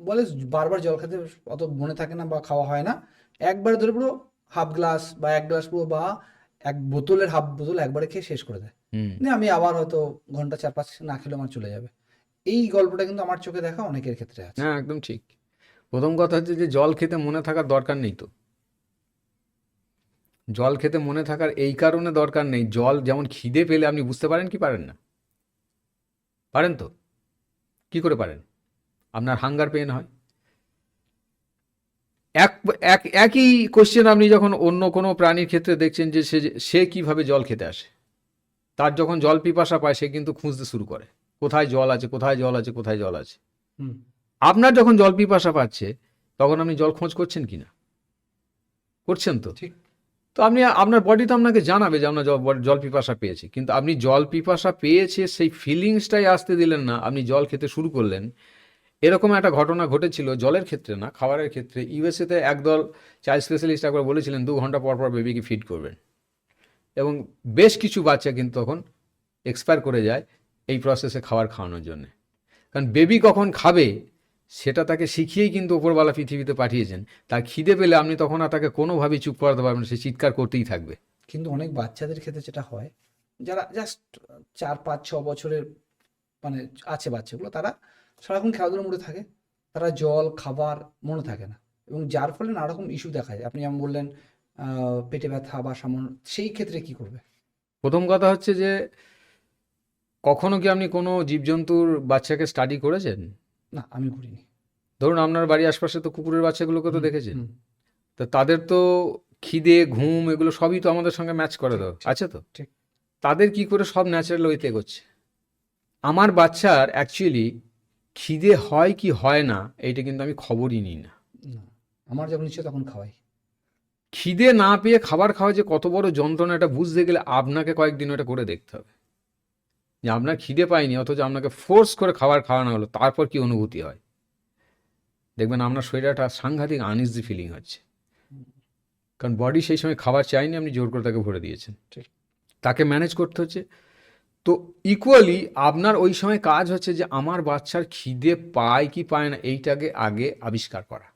বলে বারবার জল খেতে অত মনে থাকে না বা খাওয়া হয় না, একবার ধরে পুরো হাফ গ্লাস বা 1 গ্লাস পুরো বা 1 বোতলের হাফ বোতল একবারে খেয়ে শেষ করে দেয়।
হুম।
দিয়ে আমি আবার হয়তো ঘন্টা 4-5 না খেলে আমার চলে যাবে। এই গল্পটা কিন্তু আমার চোখে দেখা অনেকের ক্ষেত্রে আছে।
হ্যাঁ, একদম ঠিক। প্রথম কথা হচ্ছে যে জল খেতে মনে থাকার দরকার নেই। তো জল খেতে মনে থাকার এই কারণে দরকার নেই, জল যেমন খিদে পেলে আপনি বুঝতে পারেন কি পারেন না? পারেন তো? কি করে পারেন? আপনার হাঙ্গার পেন হয়। এক এক একই কোশ্চেন আপনি যখন অন্য কোনো প্রাণীর ক্ষেত্রে দেখছেন যে সে কীভাবে জল খেতে আসে, তার যখন জল পিপাসা পায় সে কিন্তু খুঁজতে শুরু করে কোথায় জল আছে, কোথায় জল আছে, কোথায় জল আছে।
হুম।
আপনার যখন জল পিপাসা পাচ্ছে তখন আপনি জল খোঁজ করছেন কি না? করছেন তো।
ঠিক।
তো আপনি আপনার বডি তো আপনাকে জানাবে যে আপনার জল পিপাসা পেয়েছে, কিন্তু আপনি জল পিপাসা পেয়েছে সেই ফিলিংসটাই আসতে দিলেন না, আপনি জল খেতে শুরু করলেন। এরকম একটা ঘটনা ঘটেছিল, জলের ক্ষেত্রে না, খাবারের ক্ষেত্রে। ইউএসএতে একদল চাইল্ড স্পেশালিস্ট একবার বলেছিলেন 2 ঘন্টা পর পর বেবিকে ফিড করবেন, এবং বেশ কিছু বাচ্চা কিন্তু তখন এক্সপায়ার করে যায় এই প্রসেসে খাবার খাওয়ানোর জন্য। কারণ বেবি কখন খাবে সেটা তাকে শিখিয়েই কিন্তু ওপরওয়ালা পৃথিবীতে পাঠিয়েছেন। তার খিদে পেলে আপনি তখন আর তাকে কোনোভাবেই চুপ করাতে পারবেন না, সে চিৎকার করতেই থাকবে।
কিন্তু অনেক বাচ্চাদের ক্ষেত্রে যেটা হয়, যারা জাস্ট 4-5-6 বছরের মানে আছে বাচ্চাগুলো, তারা সারাক্ষণ খেলাধুলার মুডে থাকে, তারা জল খাবার মনে থাকে না, এবং যার ফলে নানা রকম ইস্যু দেখা যায়। আপনি যেমন বললেন পেটে ব্যথা বা সামান্য, সেই ক্ষেত্রে কি করবে?
প্রথম কথা হচ্ছে যে কখনো কি আপনি কোনো জীবজন্তুর বাচ্চাকে স্টাডি করেছেন?
না, আমি করিনি।
ধরুন আপনার বাড়ির আশপাশে তো কুকুরের বাচ্চাগুলোকে তো
হুম,
দেখেছেন।
হুম।
তো তাদের তো খিদে, ঘুম এগুলো সবই তো আমাদের সঙ্গে ম্যাচ করে
ঠিক,
দাও
ঠিক,
আছে তো।
ঠিক।
তাদের কি করে সব ন্যাচারাল ওয়েতে এগোচ্ছে। আমার বাচ্চার অ্যাকচুয়ালি খিদে হয় কি হয় না এইটা কিন্তু আমি খবরই নিই না।
না, আমার যখন ইচ্ছে তখন খাওয়াই।
খিদে না পেয়ে খাবার খাওয়া যে কত বড় যন্ত্রণা, এটা বুঝতে গেলে আপনাকে কয়েকদিন ওটা করে দেখতে হবে, যে আপনার খিদে পায়নি অথচ আপনাকে ফোর্স করে খাবার খাওয়ানো হলো, তারপর কি অনুভূতি হয়। দেখবেন আপনার শরীরে একটা সাংঘাতিক আনইজি ফিলিং হচ্ছে, কারণ বডি সেই সময় খাবার চাইনি, আপনি জোর করে তাকে ভরে দিয়েছেন।
ঠিক।
তাকে ম্যানেজ করতে হচ্ছে। তো ইকুয়ালি আপনার ওই সময় কাজ হচ্ছে যে আমার বাচ্চার খিদে পায় কি পায় না এইটাকে আগে আবিষ্কার করা।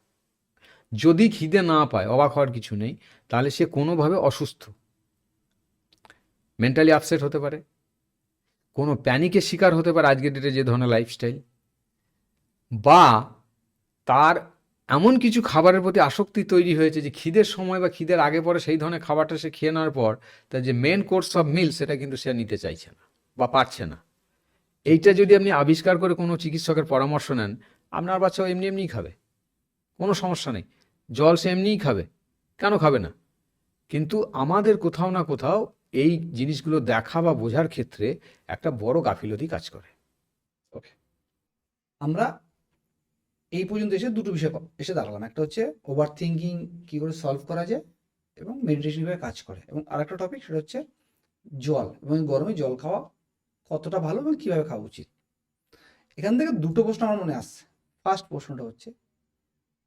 যদি খিদে না পায়, অবাক হওয়ার কিছু নেই, তাহলে সে কোনোভাবে অসুস্থ, মেন্টালি আপসেট হতে পারে, কোনো প্যানিকের শিকার হতে পারে আজকের ডেটে যে ধরনের লাইফস্টাইল, বা তার এমন কিছু খাবারের প্রতি আসক্তি তৈরি হয়েছে যে খিদের সময় বা খিদের আগে পরে সেই ধরনের খাবারটা সে খেয়ে নেওয়ার পর তার যে মেন কোর্স অফ মিল সেটা কিন্তু সে নিতে চাইছে না বা পারছে না। এইটা যদি আপনি আবিষ্কার করে কোনো চিকিৎসকের পরামর্শ নেন, আপনার বাচ্চাও এমনি এমনিই খাবে, কোনো সমস্যা নেই। জল সে এমনিই খাবে, কেন খাবে না? কিন্তু আমাদের কোথাও না কোথাও এই জিনিসগুলো দেখা বা বোঝার ক্ষেত্রে একটা বড় গাফিলতি কাজ করে।
ওকে, আমরা এই পর্যন্ত এসে দুটো বিষয় এসে দাঁড়ালাম। একটা হচ্ছে ওভার থিঙ্কিং কী করে সলভ করা যায় এবং মেডিটেশন কীভাবে কাজ করে, এবং আরেকটা টপিক সেটা হচ্ছে জল, এবং এই গরমে জল খাওয়া কতটা ভালো এবং কীভাবে খাওয়া উচিত। এখান থেকে দুটো প্রশ্ন আমার মনে আসছে। ফার্স্ট প্রশ্নটা হচ্ছে,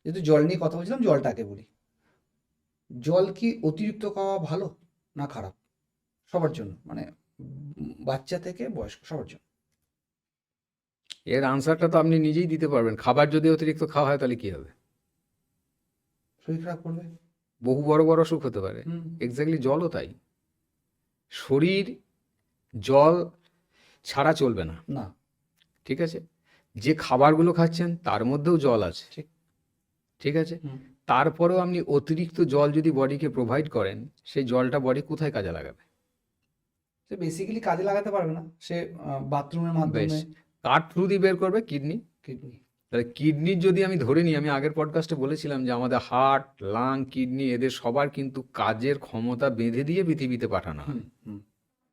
যেহেতু জল নিয়ে কথা বলছিলাম, জলটাকে বলি, জল কি অতিরিক্ত খাওয়া ভালো না খারাপ সবার জন্য, মানে বাচ্চা থেকে বয়স্ক সবার জন্য?
এর আনসারটা তো আপনি নিজেই দিতে পারবেন। খাবার যদি অতিরিক্ত খাওয়া হয় তাহলে কি হবে?
শরীর খারাপ করবে,
বহু বড় বড় অসুখ হতে পারে।
হুম,
এক্স্যাক্টলি, জলও তাই। শরীর জল ছাড়া চলবে না,
না,
ঠিক আছে? যে খাবারগুলো খাচ্ছেন তার মধ্যেও জল আছে,
ঠিক,
ঠিক আছে?
হুম।
তারপরেও আপনি অতিরিক্ত জল যদি বডিকে প্রোভাইড করেন, সেই জলটা বডি কোথায় কাজে লাগাবে?
সে বেসিক্যালি কাজে লাগাতে পারবে না, সে বাথরুমের
বেশ,
মাধ্যমে,
কার থ্রু দিয়ে বের করবে? কিডনি।
কিডনি।
তাহলে কিডনির যদি আমি ধরে নিই, আমি আগের পডকাস্টে বলেছিলাম যে আমাদের হার্ট, লাং, কিডনি এদের সবার কিন্তু কাজের ক্ষমতা বেঁধে দিয়ে পৃথিবীতে পাঠানো হয়।
হুম, হুম,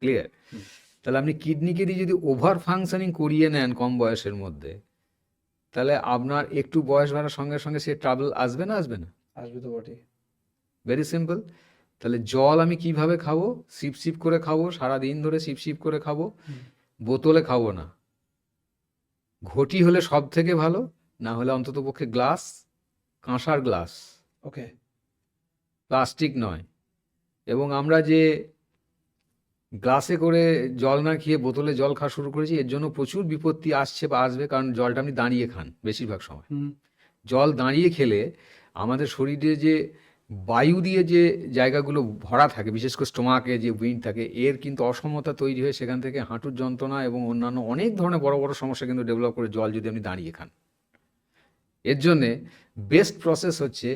ক্লিয়ার?
হুম।
তাহলে আপনি কিডনিকে দিয়ে যদি ওভার ফাংশনিং করিয়ে নেন কম বয়সের মধ্যে, তাহলে আপনার একটু বয়স বাড়ার সঙ্গে সঙ্গে সে ট্রাবল আসবে না, আসবে না?
আসবে তো বটে।
Very simple. তাহলে জল আমি কিভাবে খাবো? সিপ সিপ করে খাবো, সারাদিন ধরে সিপ সিপ করে খাবো,
হুম,
বোতলে খাবো না। ঘটি হলে সব থেকে ভালো, না হলে অন্তত পক্ষে গ্লাস, কাঁসার গ্লাস,
ওকে,
প্লাস্টিক নয়। এবং আমরা যে গ্লাসে করে জল না খেয়ে বোতলে জল খাওয়া শুরু করেছি, এর জন্য প্রচুর বিপত্তি আসছে বা আসবে, কারণ জলটা আপনি দাঁড়িয়ে খান বেশিরভাগ সময়।
হুম,
জল দাঁড়িয়ে খেলে আমাদের শরীরে যে বায়ু দিয়ে যে জায়গাগুলো ভরা থাকে, বিশেষ করে স্টোমাকে যে উইন্ড থাকে, এর কিন্তু অসমতা তৈরি হয়ে সেখান থেকে হাঁটুর যন্ত্রণা এবং অন্যান্য অনেক ধরনের বড় বড় সমস্যা কিন্তু ডেভেলপ করে জল যদি আপনি দাঁড়িয়ে খান। এর জন্যে বেস্ট প্রসেস হচ্ছে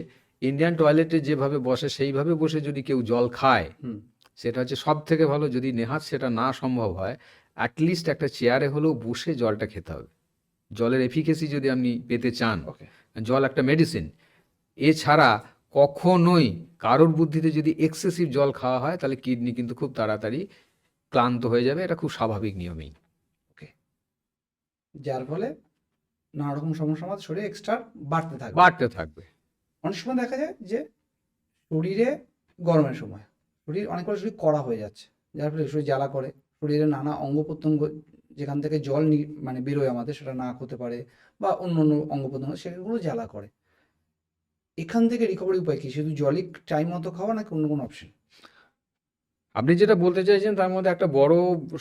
ইন্ডিয়ান টয়লেটে যেভাবে বসে সেইভাবে বসে যদি কেউ জল খায়,
হুম,
সেটা হচ্ছে সব থেকে ভালো। যদি নেহাত সেটা না সম্ভব হয়, অ্যাটলিস্ট একটা চেয়ারে হলেও বসে জলটা খেতে হবে। জলের এফিকেসি যদি আপনি পেতে চান,
ওকে,
জল একটা মেডিসিন। এছাড়া কখনোই কারোর বুদ্ধিতে যদি এক্সেসিভ জল খাওয়া হয়, তাহলে কিডনি কিন্তু খুব তাড়াতাড়ি ক্লান্ত হয়ে যাবে। এটা খুব স্বাভাবিক নিয়মেই।
ওকে। যার ফলে নানা রকম সমস্যা আমাদের শরীরে এক্সট্রা বাড়তে থাকবে।
বাড়তে থাকবে।
অনেক সময় দেখা যায় যে শরীরে গরমের সময় শরীর অনেক করে শরীর কড়া হয়ে যাচ্ছে, যার ফলে শরীর জ্বালা করে, শরীরের নানা অঙ্গ প্রত্যঙ্গ যেখান থেকে জল মানে বেরোয় আমাদের, সেটা নাক হতে পারে বা অন্য অন্য অঙ্গ প্রত্যঙ্গ, সেগুলো জ্বালা করে। এখান থেকে রিকভারি উপায় কি? শুধু জলই টাইম মতো খাওয়া নাকি অন্য কোনো অপশন?
আপনি যেটা বলতে চাইছেন তার মধ্যে একটা বড়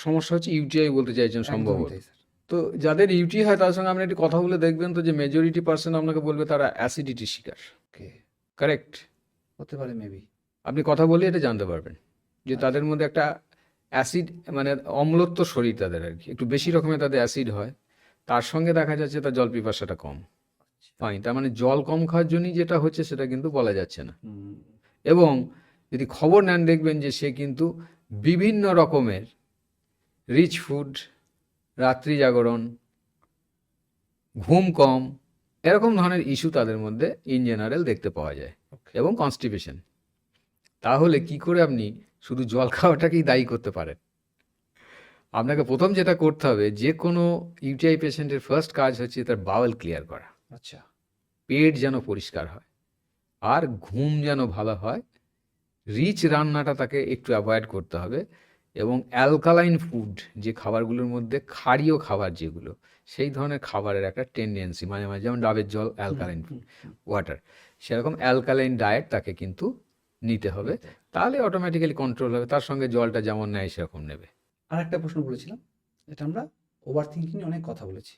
সমস্যা হচ্ছে ইউটিআই বলতে চাইছেন
একদমই
সম্ভবত।
তাই স্যার।
তো যাদের ইউটি হয় তার সঙ্গে আপনি একটু কথা বলে দেখবেন তো, যে মেজরিটি পার্সন আপনাকে বলবে তারা অ্যাসিডিটির শিকার।
ওকে,
কারেক্ট?
হতে পারে মেবি।
আপনি কথা বলে এটা জানতে পারবেন যে তাদের মধ্যে একটা অ্যাসিড, মানে অম্লত্ব শরীর তাদের আর কি, একটু বেশি রকমের তাদের অ্যাসিড হয়। তার সঙ্গে দেখা যাচ্ছে তার জল পিপাসাটা কম। ফাইন, তার মানে জল কম খাওয়ার জন্যই যেটা হচ্ছে সেটা কিন্তু বলা যাচ্ছে না।
হুম,
এবং যদি খবর নেন দেখবেন যে সে কিন্তু বিভিন্ন রকমের রিচ ফুড, রাত্রি জাগরণ, ঘুম কম, এরকম ধরনের ইস্যু তাদের মধ্যে ইন জেনারেল দেখতে পাওয়া যায়,
ওকে,
এবং কনস্টিপেশন। তাহলে কি করে আপনি শুধু জল খাওয়াটাকেই দায়ী করতে পারেন? আপনাকে প্রথম যেটা করতে হবে, যে কোনো ইউটিআই পেশেন্টের ফার্স্ট কাজ হচ্ছে তার বাওয়েল ক্লিয়ার করা,
আচ্ছা,
পেট যেন পরিষ্কার হয়, আর ঘুম যেন ভালো হয়। রিচ রান্নাটা তাকে একটু অ্যাভয়েড করতে হবে, এবং অ্যালকালাইন ফুড, যে খাবারগুলোর মধ্যে ক্ষারীয় খাবার যেগুলো, সেই ধরনের খাবারের একটা টেন্ডেন্সি মাঝে মাঝে, যেমন ডাবের জল অ্যালকালাইন ওয়াটার, সেরকম অ্যালকালাইন ডায়েট তাকে কিন্তু নিতে হবে। তাহলে অটোমেটিক্যালি কন্ট্রোল হবে। তার সঙ্গে জলটা যেমন নেয় সেরকম নেবে।
আর একটা প্রশ্ন বলেছিলাম, এটা আমরা ওভার থিঙ্কিং নিয়ে অনেক কথা বলেছি।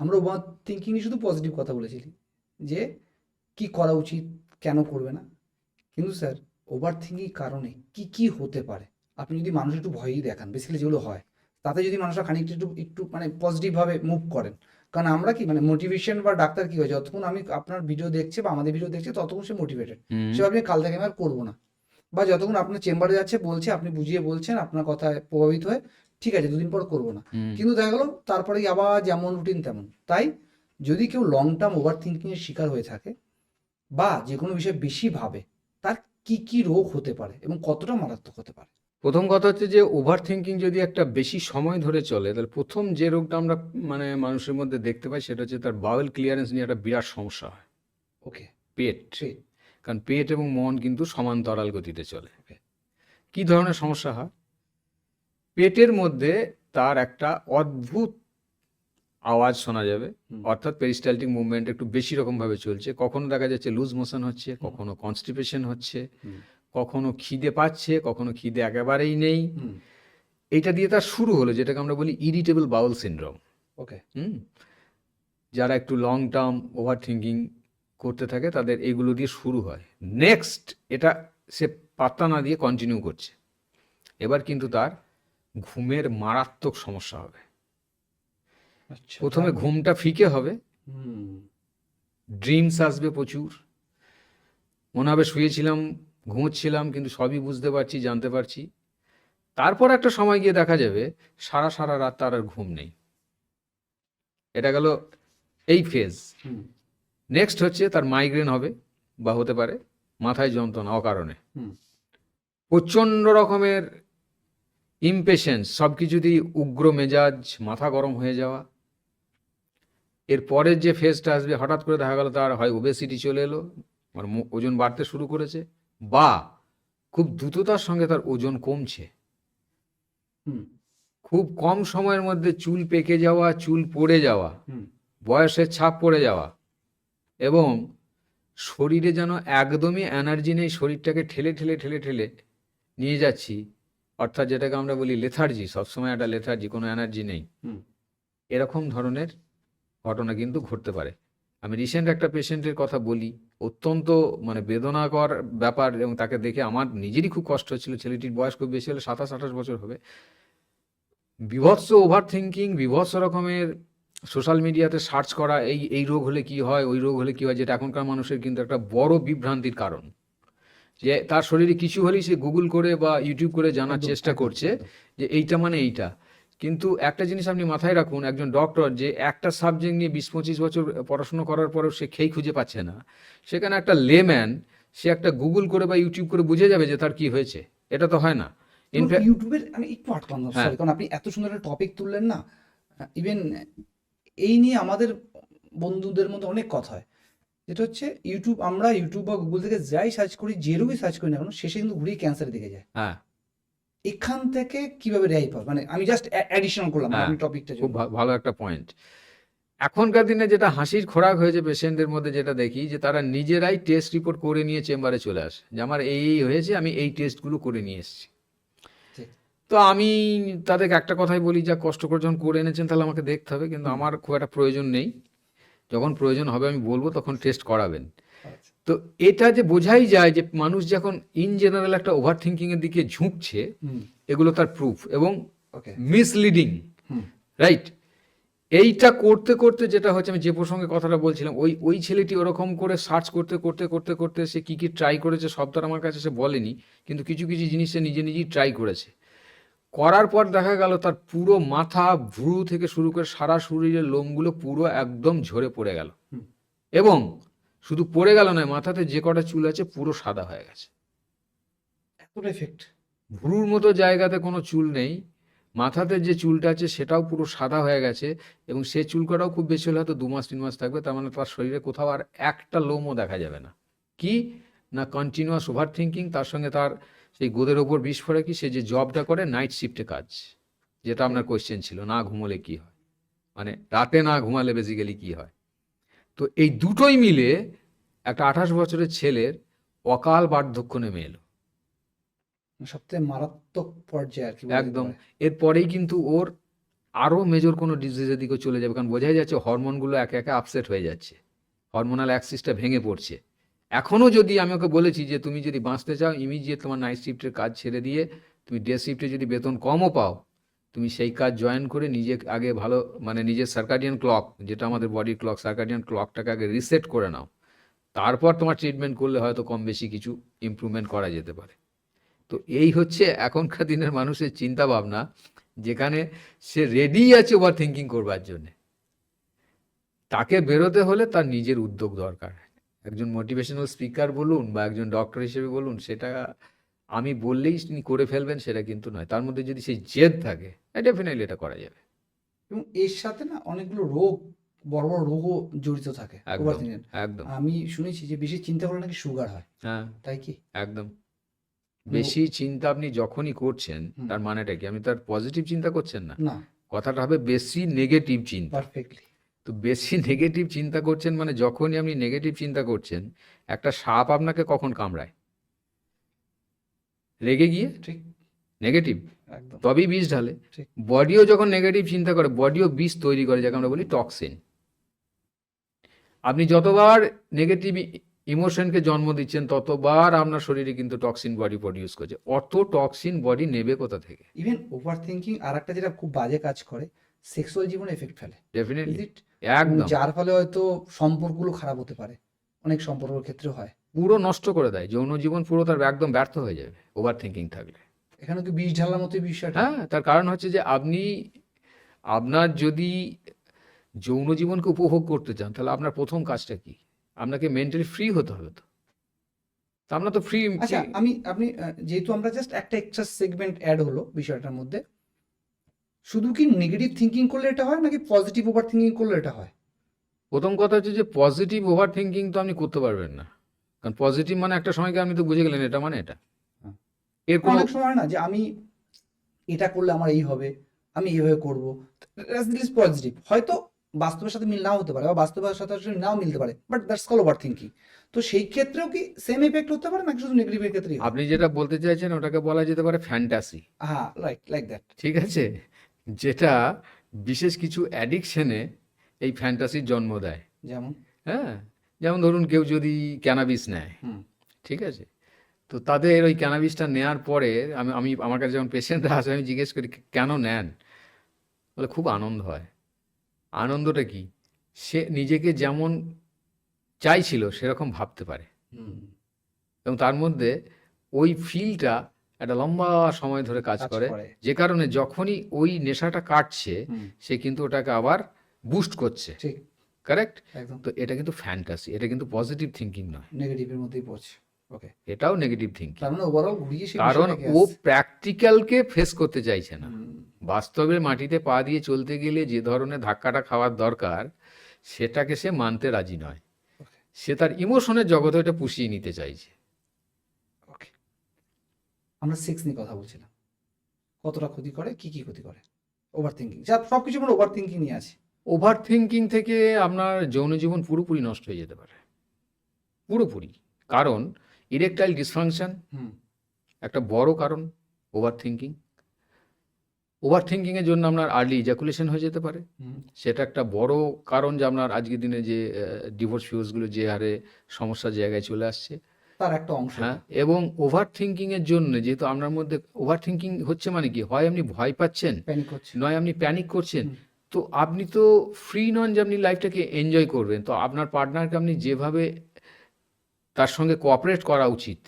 আমরা ওভার থিঙ্কিং নিয়ে শুধু পজিটিভ কথা বলেছি যে কি করা উচিত, কেন করবে না। কিন্তু স্যার, ওভার থিঙ্কিং কারণে কি কি হতে পারে আপনি যদি মানুষ একটু ভয়ই দেখান, বেসিক্যালি যেগুলো হয়, তাতে যদি মানুষরা খানিকটা একটু একটু মানে পজিটিভভাবে মুভ করেন। কারণ আমরা কি মানে মোটিভেশন বা ডাক্তার কি হয়, যতক্ষণ আমি আপনার ভিডিও দেখছে বা আমাদের ভিডিও দেখছে ততক্ষণ সে মোটিভেটেড,
হুম
সে ভাবছে কাল থেকে আমি আর করবো না। বা যতক্ষণ আপনার চেম্বারে যাচ্ছে বলছে, আপনি বুঝিয়ে বলছেন, আপনার কথায় প্রভাবিত হয়ে ঠিক আছে 2 দিন পর করবো না।
হুম
কিন্তু দেখা গেলো তারপরেই আবার যেমন রুটিন তেমন। তাই যদি কেউ লং টার্ম ওভার থিঙ্কিংয়ের শিকার হয়ে থাকে বা যে কোনো বিষয়ে বেশি ভাবে, তার কি কি রোগ হতে পারে এবং কতটা মারাত্মক হতে পারে?
প্রথম কথা হচ্ছে যে ওভার থিঙ্কিং যদি একটা বেশি সময় ধরে চলে, তাহলে প্রথম যে রোগটা আমরা মানে মানুষের মধ্যে দেখতে পাই সেটা হচ্ছে তার বাউল ক্লিয়ারেন্স নিয়ে একটা বিরাট সমস্যা হয়।
ওকে,
পেট,
ঠিক।
কারণ পেট এবং মন কিন্তু সমান্তরাল গতিতে চলে।
ওকে।
কি ধরনের সমস্যা হয়? পেটের মধ্যে তার একটা অদ্ভুত আওয়াজ শোনা যাবে,
হুম।
অর্থাৎ পেরিস্টালটিক মুভমেন্ট একটু বেশি রকমভাবে চলছে। কখনো দেখা যাচ্ছে লুজ মোশন হচ্ছে, কখনো কনস্টিপেশন হচ্ছে,
হুম।
কখনো খিদে পাচ্ছে, কখনো খিদে একেবারেই নেই।
হুম।
এইটা দিয়ে তার শুরু হলো যেটাকে আমরা বলি ইরিটেবল বাউল সিনড্রোম।
ওকে।
যারা একটু লং টার্ম ওভার থিঙ্কিং করতে থাকে তাদের এগুলো দিয়ে শুরু হয়। নেক্সট এটা সে পাত্তা না দিয়ে কন্টিনিউ করছে। এবার কিন্তু তার ঘুমের মারাত্মক সমস্যা হবে।
আচ্ছা,
প্রথমে ঘুমটা ফিকে হবে,
হুম।
ড্রিমস আসবে প্রচুর, মনে হবে শুয়েছিলাম, ঘুমোচ্ছিলাম, কিন্তু সবই বুঝতে পারছি, জানতে পারছি। তারপর একটা সময় গিয়ে দেখা যাবে সারা সারা রাত তার আর ঘুম নেই। এটা গেল এই ফেজ।
হুম।
নেক্সট হচ্ছে তার মাইগ্রেন হবে বা হতে পারে মাথায় যন্ত্রণা অকারণে,
হুম।
প্রচণ্ড রকমের ইমপেশেন্স, সব কিছুতেই উগ্র মেজাজ, মাথা গরম হয়ে যাওয়া। এর পরের যে ফেজটা আসবে, হঠাৎ করে দেখা গেল তার হয় ওবেসিটি চলে এলো, আর ওজন বাড়তে শুরু করেছে, বা খুব দ্রুততার সঙ্গে তার ওজন কমছে।
হুম।
খুব কম সময়ের মধ্যে চুল পেকে যাওয়া, চুল পড়ে যাওয়া,
হুম।
বয়সের ছাপ পড়ে যাওয়া, এবং শরীরে যেন একদমই এনার্জি নেই, শরীরটাকে ঠেলে ঠেলে ঠেলে ঠেলে নিয়ে যাচ্ছি, অর্থাৎ যেটাকে আমরা বলি লেথার্জি, সবসময় একটা লেথার্জি, কোনো এনার্জি নেই।
হুম।
এরকম ধরনের ঘটনা কিন্তু ঘটতে পারে। আমি রিসেন্ট একটা পেশেন্টের কথা বলি, অত্যন্ত মানে বেদনাকর ব্যাপার, এবং তাকে দেখে আমার নিজেরই খুব কষ্ট হচ্ছিল। ছেলেটির বয়স খুব বেশি হলে 27-28 বছর হবে। বিভৎস ওভার থিঙ্কিং, বিভৎস রকমের সোশ্যাল মিডিয়াতে সার্চ করা, এই এই রোগ হলে কি হয়, ওই রোগ হলে কি হয়, যেটা এখনকার মানুষের কিন্তু একটা বড় বিভ্রান্তির কারণ। যে তার শরীরে কিছু হলেই সে গুগল করে বা ইউটিউব করে জানার
একদম,
চেষ্টা
একদম,
করছে
একদম।
যে এইটা মানে এইটা। কিন্তু একটা জিনিস আপনি মাথায় রাখুন, একজন ডক্টর যে একটা সাবজেক্ট নিয়ে 20-25 বছর পড়াশোনা করার পরেও সে খেই খুঁজে পাচ্ছে না, সেখানে একটা লেম্যান সে একটা গুগল করে বা ইউটিউব করে বুঝে যাবে যে তার কি হয়েছে? এটা তো হয় না।
এবং
ইনফ্যাক্ট
ইউটিউবের আমি একটু আটকান,
হ্যাঁ,
সরি, কারণ আপনি এত সুন্দর একটা টপিক তুললেন না। ইভেন এই নিয়ে আমাদের বন্ধুদের মধ্যে অনেক কথা হয়, যেটা হচ্ছে ইউটিউব, আমরা ইউটিউব বা গুগল থেকে যাই সার্চ করি, যে রোগই সার্চ করি না কেন, শেষে কিন্তু ঘুরিয়ে ক্যান্সারের দিকে যায়।
হ্যাঁ,
এখান থেকে কিভাবে রেহাই পাবে, মানে আমি জাস্ট অ্যাডিশন করলাম
হ্যাঁ,
আপনি টপিকটা
খুব
জন্য।
ভালো একটা পয়েন্ট। এখনকার দিনে যেটা হাসির খোরাক হয়েছে পেশেন্টদের মধ্যে, যেটা দেখি যে তারা নিজেরাই টেস্ট রিপোর্ট করে নিয়ে চেম্বারে চলে আসে যে আমার এই এই হয়েছে, আমি এই টেস্টগুলো করে নিয়ে এসেছি।
ঠিক।
তো আমি তাদেরকে একটা কথাই বলি, যা কষ্ট করে যখন করে এনেছেন তাহলে আমাকে দেখতে হবে, কিন্তু
হুম।
আমার খুব একটা প্রয়োজন নেই। যখন প্রয়োজন হবে আমি বলবো, তখন টেস্ট করাবেন।
আচ্ছা।
তো এটা যে বোঝাই যায় যে মানুষ যখন ইন জেনারেল একটা ওভার থিঙ্কিংয়ের দিকে ঝুঁকছে,
হুম।
এগুলো তার প্রুফ এবং
ওকে।
মিসলিডিং,
হুম।
রাইট? এইটা করতে করতে যেটা হচ্ছে, আমি যে প্রসঙ্গে কথাটা বলছিলাম, ওই ওই ছেলেটি ওরকম করে সার্চ করতে করতে করতে করতে সে কী কী ট্রাই করেছে সব তো আর আমার কাছে সে বলেনি, কিন্তু কিছু কিছু জিনিস সে নিজে নিজেই ট্রাই করেছে। করার পর দেখা গেল তার পুরো মাথা, ভ্রু থেকে শুরু করে সারা শরীরের লোমগুলো পুরো একদম ঝরে পড়ে গেল,
হুম।
এবং শুধু পড়ে গেল নয়, মাথাতে যে কটা চুল আছে পুরো সাদা হয়ে গেছে।
এতটা এফেক্ট?
ভ্রুর মতো জায়গাতে কোনো চুল নেই, মাথাতে যে চুলটা আছে সেটাও পুরো সাদা হয়ে গেছে, এবং সে চুল কটাও খুব বেশি হলে হয়তো 2 মাস 3 মাস থাকবে। তার মানে তার শরীরে কোথাও আর একটা লোমও দেখা যাবে না। কি না, কন্টিনিউয়াস ওভার থিঙ্কিং, তার সঙ্গে তার সেই গোদের ওপর বিস্ফোরক, কি সে যে জবটা করে নাইট শিফটে কাজ, যেটা আপনার কোয়েশ্চেন ছিল, না ঘুমোলে কি হয়, মানে রাতে না ঘুমালে বেসিক্যালি কি হয়। তো এই দুটোই মিলে একটা 28 বছরের ছেলের অকাল বার্ধক্য নেমে এলো।
সবথেকে মারাত্মক পর্যায়ে আর কি বলা যেতে
একদম।
পারে।
এরপরেই কিন্তু ওর আরো মেজর কোনো ডিজিজের দিকে চলে যাবে, কারণ বোঝাই যাচ্ছে হরমোনগুলো একে একে আপসেট হয়ে যাচ্ছে, হরমোনাল অ্যাক্সিসটা ভেঙে পড়ছে। এখনো যদি আমি ওকে বলেছি যে তুমি যদি বাঁচতে চাও ইমিডিয়েট তোমার নাইট শিফটের কাজ ছেড়ে দিয়ে তুমি ডে শিফটে যদি বেতন কমও পাও তুমি সেই কাজ জয়েন করে নিজে আগে ভালো মানে নিজের সার্কাডিয়ান ক্লক, যেটা আমাদের বডির ক্লক, সার্কাডিয়ান ক্লকটাকে আগে রিসেট করে নাও, তারপর তোমার ট্রিটমেন্ট করলে হয়তো কম বেশি কিছু ইমপ্রুভমেন্ট করা যেতে পারে। তো এই হচ্ছে এখনকার দিনের মানুষের চিন্তা ভাবনা, যেখানে সে রেডি আছে ওভার থিঙ্কিং করবার জন্য। তাকে বেরোতে হলে তার নিজের উদ্যোগ দরকার। একজন মোটিভেশনাল স্পিকার বলুন বা একজন ডক্টর হিসেবে বলুন, সেটা আমি বললেই তিনি করে ফেলবেন সেটা কিন্তু নয়। তার মধ্যে যদি সেই জেদ থাকে ডেফিনেটলি এটা করা যাবে।
এবং এর সাথে না অনেকগুলো রোগ, বড় বড় রোগও জড়িত থাকে
একদম
ওভারথিঙ্কিং।
একদম।
আমি শুনেছি যে বেশি চিন্তা করলে নাকি সুগার হয়,
হ্যাঁ
তাই কি?
একদম।
মানে
বেশি চিন্তা আপনি যখনই করছেন
হুম,
তার মানেটা কি? আমি তার পজিটিভ চিন্তা করছেন না,
না,
কথাটা হবে বেশি নেগেটিভ চিন্তা।
পারফেক্টলি
তো বেশি নেগেটিভ চিন্তা করছেন মানে যখনই আপনি নেগেটিভ চিন্তা করছেন, একটা সাপ আপনাকে কখন কামড়ায়? রেগে গিয়ে,
ঠিক,
নেগেটিভ,
একদম
তবেই বিষ ঢালে।
ঠিক।
বডিও যখন নেগেটিভ চিন্তা করে বডিও বিষ তৈরি করে, যাকে আমরা বলি টক্সিন। আপনি যতবার নেগেটিভ ইমোশনকে জন্ম দিচ্ছেন ততবার আপনার শরীরে কিন্তু টক্সিন বডি প্রডিউস করছে। অত টক্সিন বডি নেবে কোথা থেকে?
ইভেন ওভার থিঙ্কিং আর একটা যেটা খুব বাজে কাজ করে, সেক্সুয়াল জীবনে এফেক্ট ফেলে, ইজ
ডেফিনেটলি,
ইট?
একদম।
যার ফলে হয়তো সম্পর্কগুলো খারাপ হতে পারে, অনেক সম্পর্কের ক্ষেত্রে হয়।
পুরো নষ্ট করে দেয় যৌন জীবন, পুরো তার একদম ব্যর্থ হয়ে যাবে ওভার থিঙ্কিং থাকলে।
এখানে কি বিষ ঢালার মতোই বিষয়টা?
হ্যাঁ, তার কারণ হচ্ছে যে আপনি আপনার যদি যৌন জীবনকে উপভোগ করতে চান তাহলে আপনার প্রথম কাজটা কি? আপনাকে মেন্টালি ফ্রি হতে হবে। তো তা আমরা তো ফ্রি।
আচ্ছা, আপনি যেহেতু আমরা জাস্ট একটা এক্সট্রা সেগমেন্ট অ্যাড হলো বিষয়টার মধ্যে, শুধু কি নেগেটিভ থিঙ্কিং করলে এটা হয় নাকি পজিটিভ ওভার থিঙ্কিং করলে এটা হয়?
প্রথম কথা হচ্ছে যে পজিটিভ ওভার থিঙ্কিং তো আপনি করতে পারবেন না, কারণ পজিটিভ মানে একটা সময়কে আপনি তো বুঝে গেলেন এটা মানে এটা,
হ্যাঁ।
এর কোনো
অনেক সময় না যে আমি এটা করলে আমার এই হবে, আমি এইভাবে করবো, পজিটিভ, হয়তো বাস্তবের সাথে মিল নাও হতে পারে বা বাস্তবের সাথে আসলে নাও মিলতে পারে, but that's call over thinking. তো সেই ক্ষেত্রেও কি সেম এফেক্ট হতে পারে নাকি শুধু নেগেটিভের ক্ষেত্রেই হয়?
আপনি যেটা বলতে চাইছেন ওটাকে বলা যেতে পারে ফ্যান্টাসি।
হ্যাঁ, লাইক লাইক দ্যাট।
ঠিক আছে, যেটা বিশেষ কিছু অ্যাডিকশনে এই ফ্যান্টাসির জন্ম দেয়।
যেমন
হ্যাঁ, যেমন ধরুন কেউ যদি ক্যানাবিস নেয়,
হুম,
ঠিক আছে, তো তাদের ওই ক্যানাবিসটা নেওয়ার পরে আমি আমার কাছে যখন পেশেন্টরা আসে আমি জিজ্ঞেস করি কেন নেন, বলে খুব আনন্দ হয়। আনন্দটা কি? সে নিজেকে যেমন চাইছিল সেরকম ভাবতে পারে,
হুম,
এবং তার মধ্যে ওই ফিলটা একটা লম্বা সময় ধরে কাজ
কাজ
করে,
করে।
যে কারণে যখনই ওই নেশাটা কাটছে
হুম,
সে কিন্তু ওটাকে আবার বুস্ট করছে।
ঠিক,
কারেক্ট?
একদম
তো এটা কিন্তু ফ্যান্টাসি, এটা কিন্তু পজিটিভ থিঙ্কিং নয়,
নেগেটিভের মধ্যেই পড়ছে। ওকে,
এটাও নেগেটিভ থিঙ্কিং।
তার মানে ওভারঅল ঘুরিয়ে সেই
কারণ
বিষয়টাকে
ও
আসছে।
প্র্যাকটিক্যালকে ফেস করতে চাইছে না।
হুম,
বাস্তবের মাটিতে পা দিয়ে চলতে গেলে যে ধরনের ধাক্কাটা খাওয়ার দরকার সেটাকে সে মানতে রাজি নয়।
ওকে,
সে তার ইমোশনের জগতে এটা পুষিয়ে নিতে চাইছে।
ওকে। আমরা সেক্স নিয়ে কথা বলছিলাম, কতটা ক্ষতি করে, কি কি ক্ষতি করে ওভার থিঙ্কিং, যা সবকিছু আমরা ওভার থিঙ্কিং নিয়ে আছি।
ওভার থিঙ্কিং থেকে আপনার যৌন জীবন পুরোপুরি নষ্ট হয়ে যেতে পারে, পুরোপুরি। কারণ ইরেকটাইল ডিসফাংশন
হুম,
একটা বড় কারণ ওভার থিঙ্কিং। ওভার থিঙ্কিংয়ের জন্য আপনার আর্লি ইজাকুলেশন হয়ে যেতে পারে,
হুম,
সেটা একটা বড় কারণ যে আপনার আজকের দিনে যে ডিভোর্স ফিউজগুলো যে হারে সমস্যার জায়গায় চলে আসছে।
তার একটা অংশ।
হ্যাঁ, এবং ওভার থিঙ্কিংয়ের জন্য যেহেতু আপনার মধ্যে ওভার থিঙ্কিং হচ্ছে মানে কি, হয় আপনি ভয় পাচ্ছেন,
প্যানিক হচ্ছে।
নয় আপনি প্যানিক করছেন।
হুম,
তো আপনি তো ফ্রি নন যে আপনি লাইফটাকে এনজয় করবেন। তো আপনার পার্টনারকে আপনি যেভাবে তার সঙ্গে কোঅপারেট করা উচিত,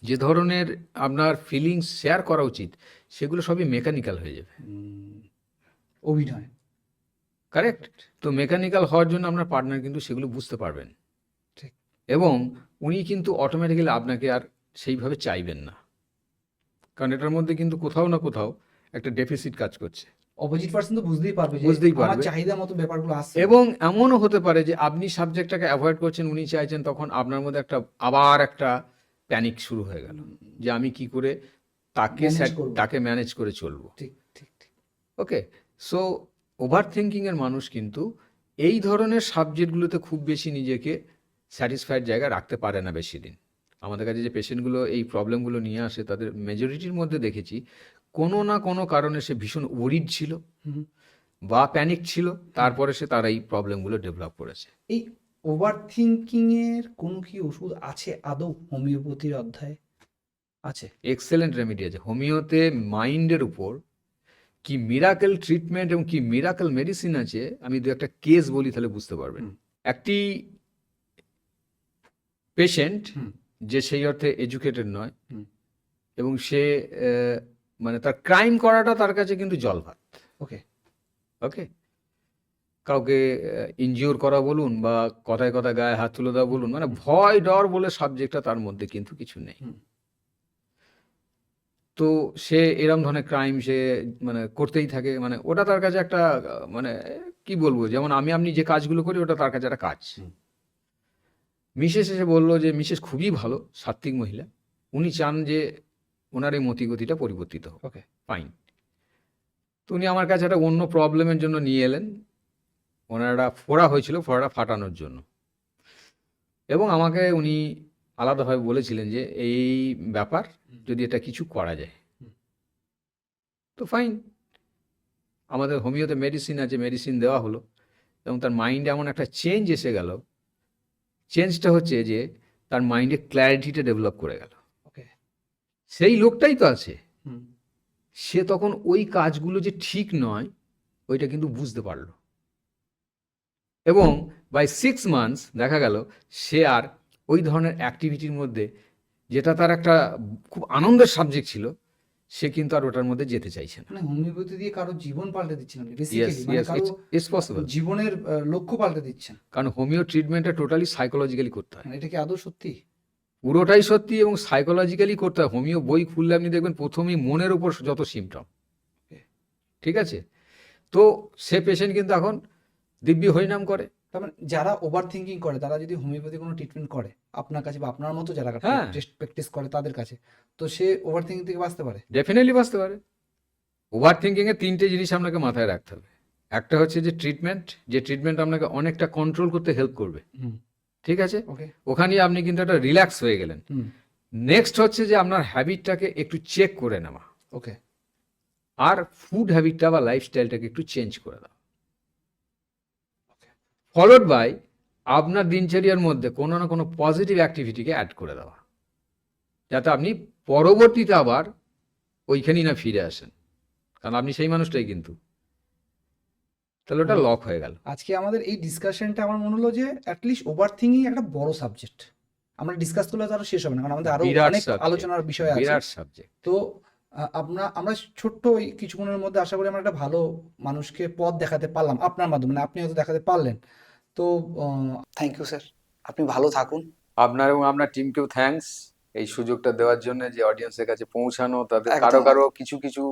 যে ধরনের আপনার ফিলিংস শেয়ার করা উচিত, সেগুলো সবই মেকানিক্যাল হয়ে যাবে।
হুম, অভিনয়।
কারেক্ট? তো মেকানিক্যাল হওয়ার জন্য আপনার পার্টনার কিন্তু সেগুলো বুঝতে পারবেন,
ঠিক,
এবং উনি কিন্তু অটোমেটিক্যালি আপনাকে আর সেইভাবে চাইবেন না, কারণ এটার মধ্যে কিন্তু কোথাও না কোথাও একটা ডেফিসিট কাজ করছে।
অপোজিট পার্সন তো বুঝতেই পারবে যে
বুঝতেই
আমার
পারবে।
চাহিদা মতো ব্যাপারগুলো আসছে।
এবং এমনও হতে পারে যে আপনি সাবজেক্টটাকে অ্যাভয়েড করছেন, উনি চাইছেন, তখন আপনার মধ্যে আবার একটা প্যানিক শুরু হয়ে গেল যে আমি কি করে
Manage করবো।
তাকে ম্যানেজ করে চলবো।
ঠিক ঠিক ঠিক।
ওকে, সো ওভার থিঙ্কিংয়ের মানুষ কিন্তু এই ধরনের সাবজেক্টগুলোতে খুব বেশি নিজেকে স্যাটিসফাইড জায়গায় রাখতে পারে না বেশি দিন, আমাদের কাছে যে পেশেন্টগুলো এই প্রবলেমগুলো নিয়ে আসে তাদের মেজরিটির মধ্যে দেখেছি কোনো না কোনো কারণে সে ভীষণ ওরিড ছিল
হুম।
বা প্যানিক ছিল, তারপরে সে তারা এই প্রবলেমগুলো ডেভেলপ করেছে।
এই ওভার থিঙ্কিং এর কোনো কি ওষুধ আছে আদৌ হোমিওপ্যাথির অধ্যায়ে আছে?
এক্সেলেন্ট রেমেডি আছে হোমিওতে। মাইন্ডের উপর কি মিরাকেল ট্রিটমেন্ট এবং কি মিরাকেল মেডিসিন আছে, আমি দু একটা কেস বলি তাহলে বুঝতে পারবেন।
হুম।
একটি পেশেন্ট
হুম।
যে সেই অর্থে এডুকেটেড নয়
হুম।
এবং সে মানে তার ক্রাইম করাটা তার কাছে কিন্তু জলভাত।
ওকে।
ওকে, কাউকে ইনজিওর করা বলুন বা কথায় কথায় গায়ে হাত তুলে দেওয়া বলুন, মানে ভয় ডর বলে সাবজেক্টটা তার মধ্যে কিন্তু কিছু নেই।
হুম।
তো সে এরম ধরনের ক্রাইম সে মানে করতেই থাকে, মানে ওটা তার কাছে একটা মানে কি বলবো, যেমন আপনি যে কাজগুলো করি ওটা তার কাছে একটা কাজ।
হুম।
মিসেস এসে বললো যে মিসেস খুবই ভালো সাত্ত্বিক মহিলা, উনি চান যে ওনার এই মতিগতিটা পরিবর্তিত হোক।
ওকে।
ফাইন। তো উনি আমার কাছে একটা অন্য প্রবলেমের জন্য নিয়ে এলেন। ওনার একটা ফোড়া হয়েছিল, ফোড়াটা ফাটানোর জন্য, এবং আমাকে উনি আলাদাভাবে বলেছিলেন যে এই ব্যাপার, যদি এটা কিছু করা যায়।
হুম।
তো ফাইন, আমাদের হোমিওতে মেডিসিন আছে, মেডিসিন দেওয়া হলো এবং তার মাইন্ডে এমন একটা চেঞ্জ এসে গেল। চেঞ্জটা হচ্ছে যে তার মাইন্ডে ক্ল্যারিটিটা ডেভেলপ করে গেল।
ওকে।
সেই লোকটাই তো আছে,
হুম।
সে তখন ওই কাজগুলো যে ঠিক নয় ওইটা কিন্তু বুঝতে পারলো, এবং বাই 6 মান্থস দেখা গেল সে আর ওই ধরনের অ্যাক্টিভিটির মধ্যে, যেটা তার একটা খুব আনন্দের সাবজেক্ট ছিল, সে কিন্তু আর ওটার মধ্যে যেতে চাইছে না।
মানে হোমিওপ্যাথি দিয়ে কারো জীবন পাল্টে দিচ্ছেন আপনি
ইয়েস
বেসিক্যালি, মানে
ইয়েস,
কারো
ইটস পসিবল।
জীবনের লক্ষ্য পাল্টে দিচ্ছেন।
কারণ হোমিও ট্রিটমেন্টটা টোটালি সাইকোলজিক্যালি করতে হয়।
মানে এটা কি আদৌ সত্যি?
পুরোটাই সত্যি এবং সাইকোলজিক্যালি করতে হয়। হোমিও বই খুললে আপনি দেখবেন প্রথমেই মনের উপর যত সিমটম, ঠিক আছে? তো সে পেশেন্ট কিন্তু এখন দিব্যি হরিনাম করে।
তার মানে যারা ওভার থিঙ্কিং করে তারা যদি হোমিওপ্যাথি কোনো ট্রিটমেন্ট করে আপনার কাছে বা আপনার মতো যারা
হ্যাঁ।
প্র্যাকটিস করে তাদের কাছে, তো সে ওভার থিঙ্কিং থেকে বাঁচতে পারে।
ডেফিনেটলি বাঁচতে পারে। ওভার থিঙ্কিংয়ে 3টে জিনিস আপনাকে মাথায় রাখতে হবে। একটা হচ্ছে যে ট্রিটমেন্ট, যে ট্রিটমেন্ট আপনাকে অনেকটা কন্ট্রোল করতে হেল্প করবে,
হুম।
ঠিক আছে?
ওকে।
ওখানে আপনি কিন্তু একটা রিল্যাক্স হয়ে গেলেন।
হুম।
নেক্সট হচ্ছে যে আপনার হ্যাবিটটাকে একটু চেক করে নেওয়া,
ওকে।
আর ফুড হ্যাবিটটা বা লাইফস্টাইলটাকে একটু চেঞ্জ করে দেওয়া, ফলোড বাই আপনার দিনচর্যার মধ্যে কোনো না কোনো পজিটিভ অ্যাক্টিভিটিকে অ্যাড করে দেওয়া, যাতে আপনি পরবর্তীতে আবার ওইখানেই না ফিরে আসেন, কারণ আপনি সেই মানুষটাই কিন্তু, তাহলে ওটা লক হয়ে গেল।
আজকে আমাদের এই ডিসকাশনটা আমার মনে হলো যে অ্যাটলিস্ট ওভার থিঙ্কিং একটা বড় সাবজেক্ট, আমরা ডিসকাস করলে তো আরো শেষ হবে না, কারণ আমাদের আরো
বিরাট
অনেক
subject,
আলোচনার বিষয় আছে।
বিরাট সাবজেক্ট।
তো আমরা ছোট্ট এই কিছুক্ষণের মধ্যে আশা করি আমরা একটা ভালো মানুষকে পথ দেখাতে পারলাম আপনার মাধ্যমে, মানে আপনি হয়তো দেখাতে পারলেন। তো থ্যাংক ইউ স্যার, আপনি ভালো থাকুন।
আপনার এবং আপনার টিমকেও থ্যাঙ্কস এই সুযোগটা দেওয়ার জন্য, যে অডিয়েন্সের কাছে পৌঁছানো, তাদের
একদম,
কারো কারো
একদম।
কিছু কিছু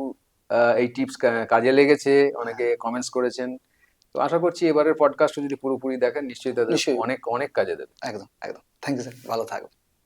এই টিপস কাজে লেগেছে, অনেকে কমেন্টস করেছেন। তো আশা করছি এবারের পডকাস্টও যদি পুরোপুরি দেখেন নিশ্চয়ই তাদের
নিশ্চয়ই।
অনেক অনেক কাজে দেবে।
একদম একদম, থ্যাংক ইউ স্যার, ভালো থাকবেন।